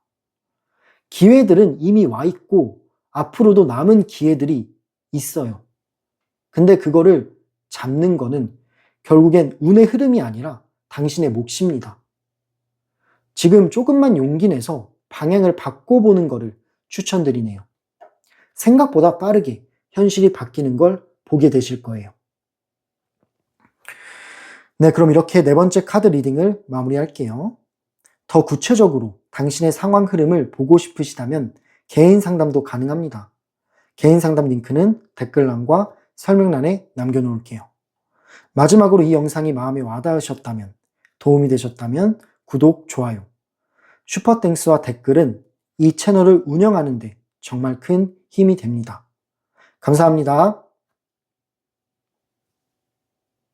기회들은 이미 와 있고 앞으로도 남은 기회들이 있어요. 근데 그거를 잡는 거는 결국엔 운의 흐름이 아니라 당신의 몫입니다. 지금 조금만 용기 내서 방향을 바꿔보는 거를 추천드리네요. 생각보다 빠르게 현실이 바뀌는 걸 보게 되실 거예요. 네, 그럼 이렇게 네 번째 카드 리딩을 마무리할게요. 더 구체적으로 당신의 상황 흐름을 보고 싶으시다면 개인 상담도 가능합니다. 개인 상담 링크는 댓글란과 설명란에 남겨놓을게요. 마지막으로 이 영상이 마음에 와닿으셨다면, 도움이 되셨다면 구독, 좋아요, 슈퍼땡스와 댓글은 이 채널을 운영하는 데 정말 큰 힘이 됩니다. 감사합니다.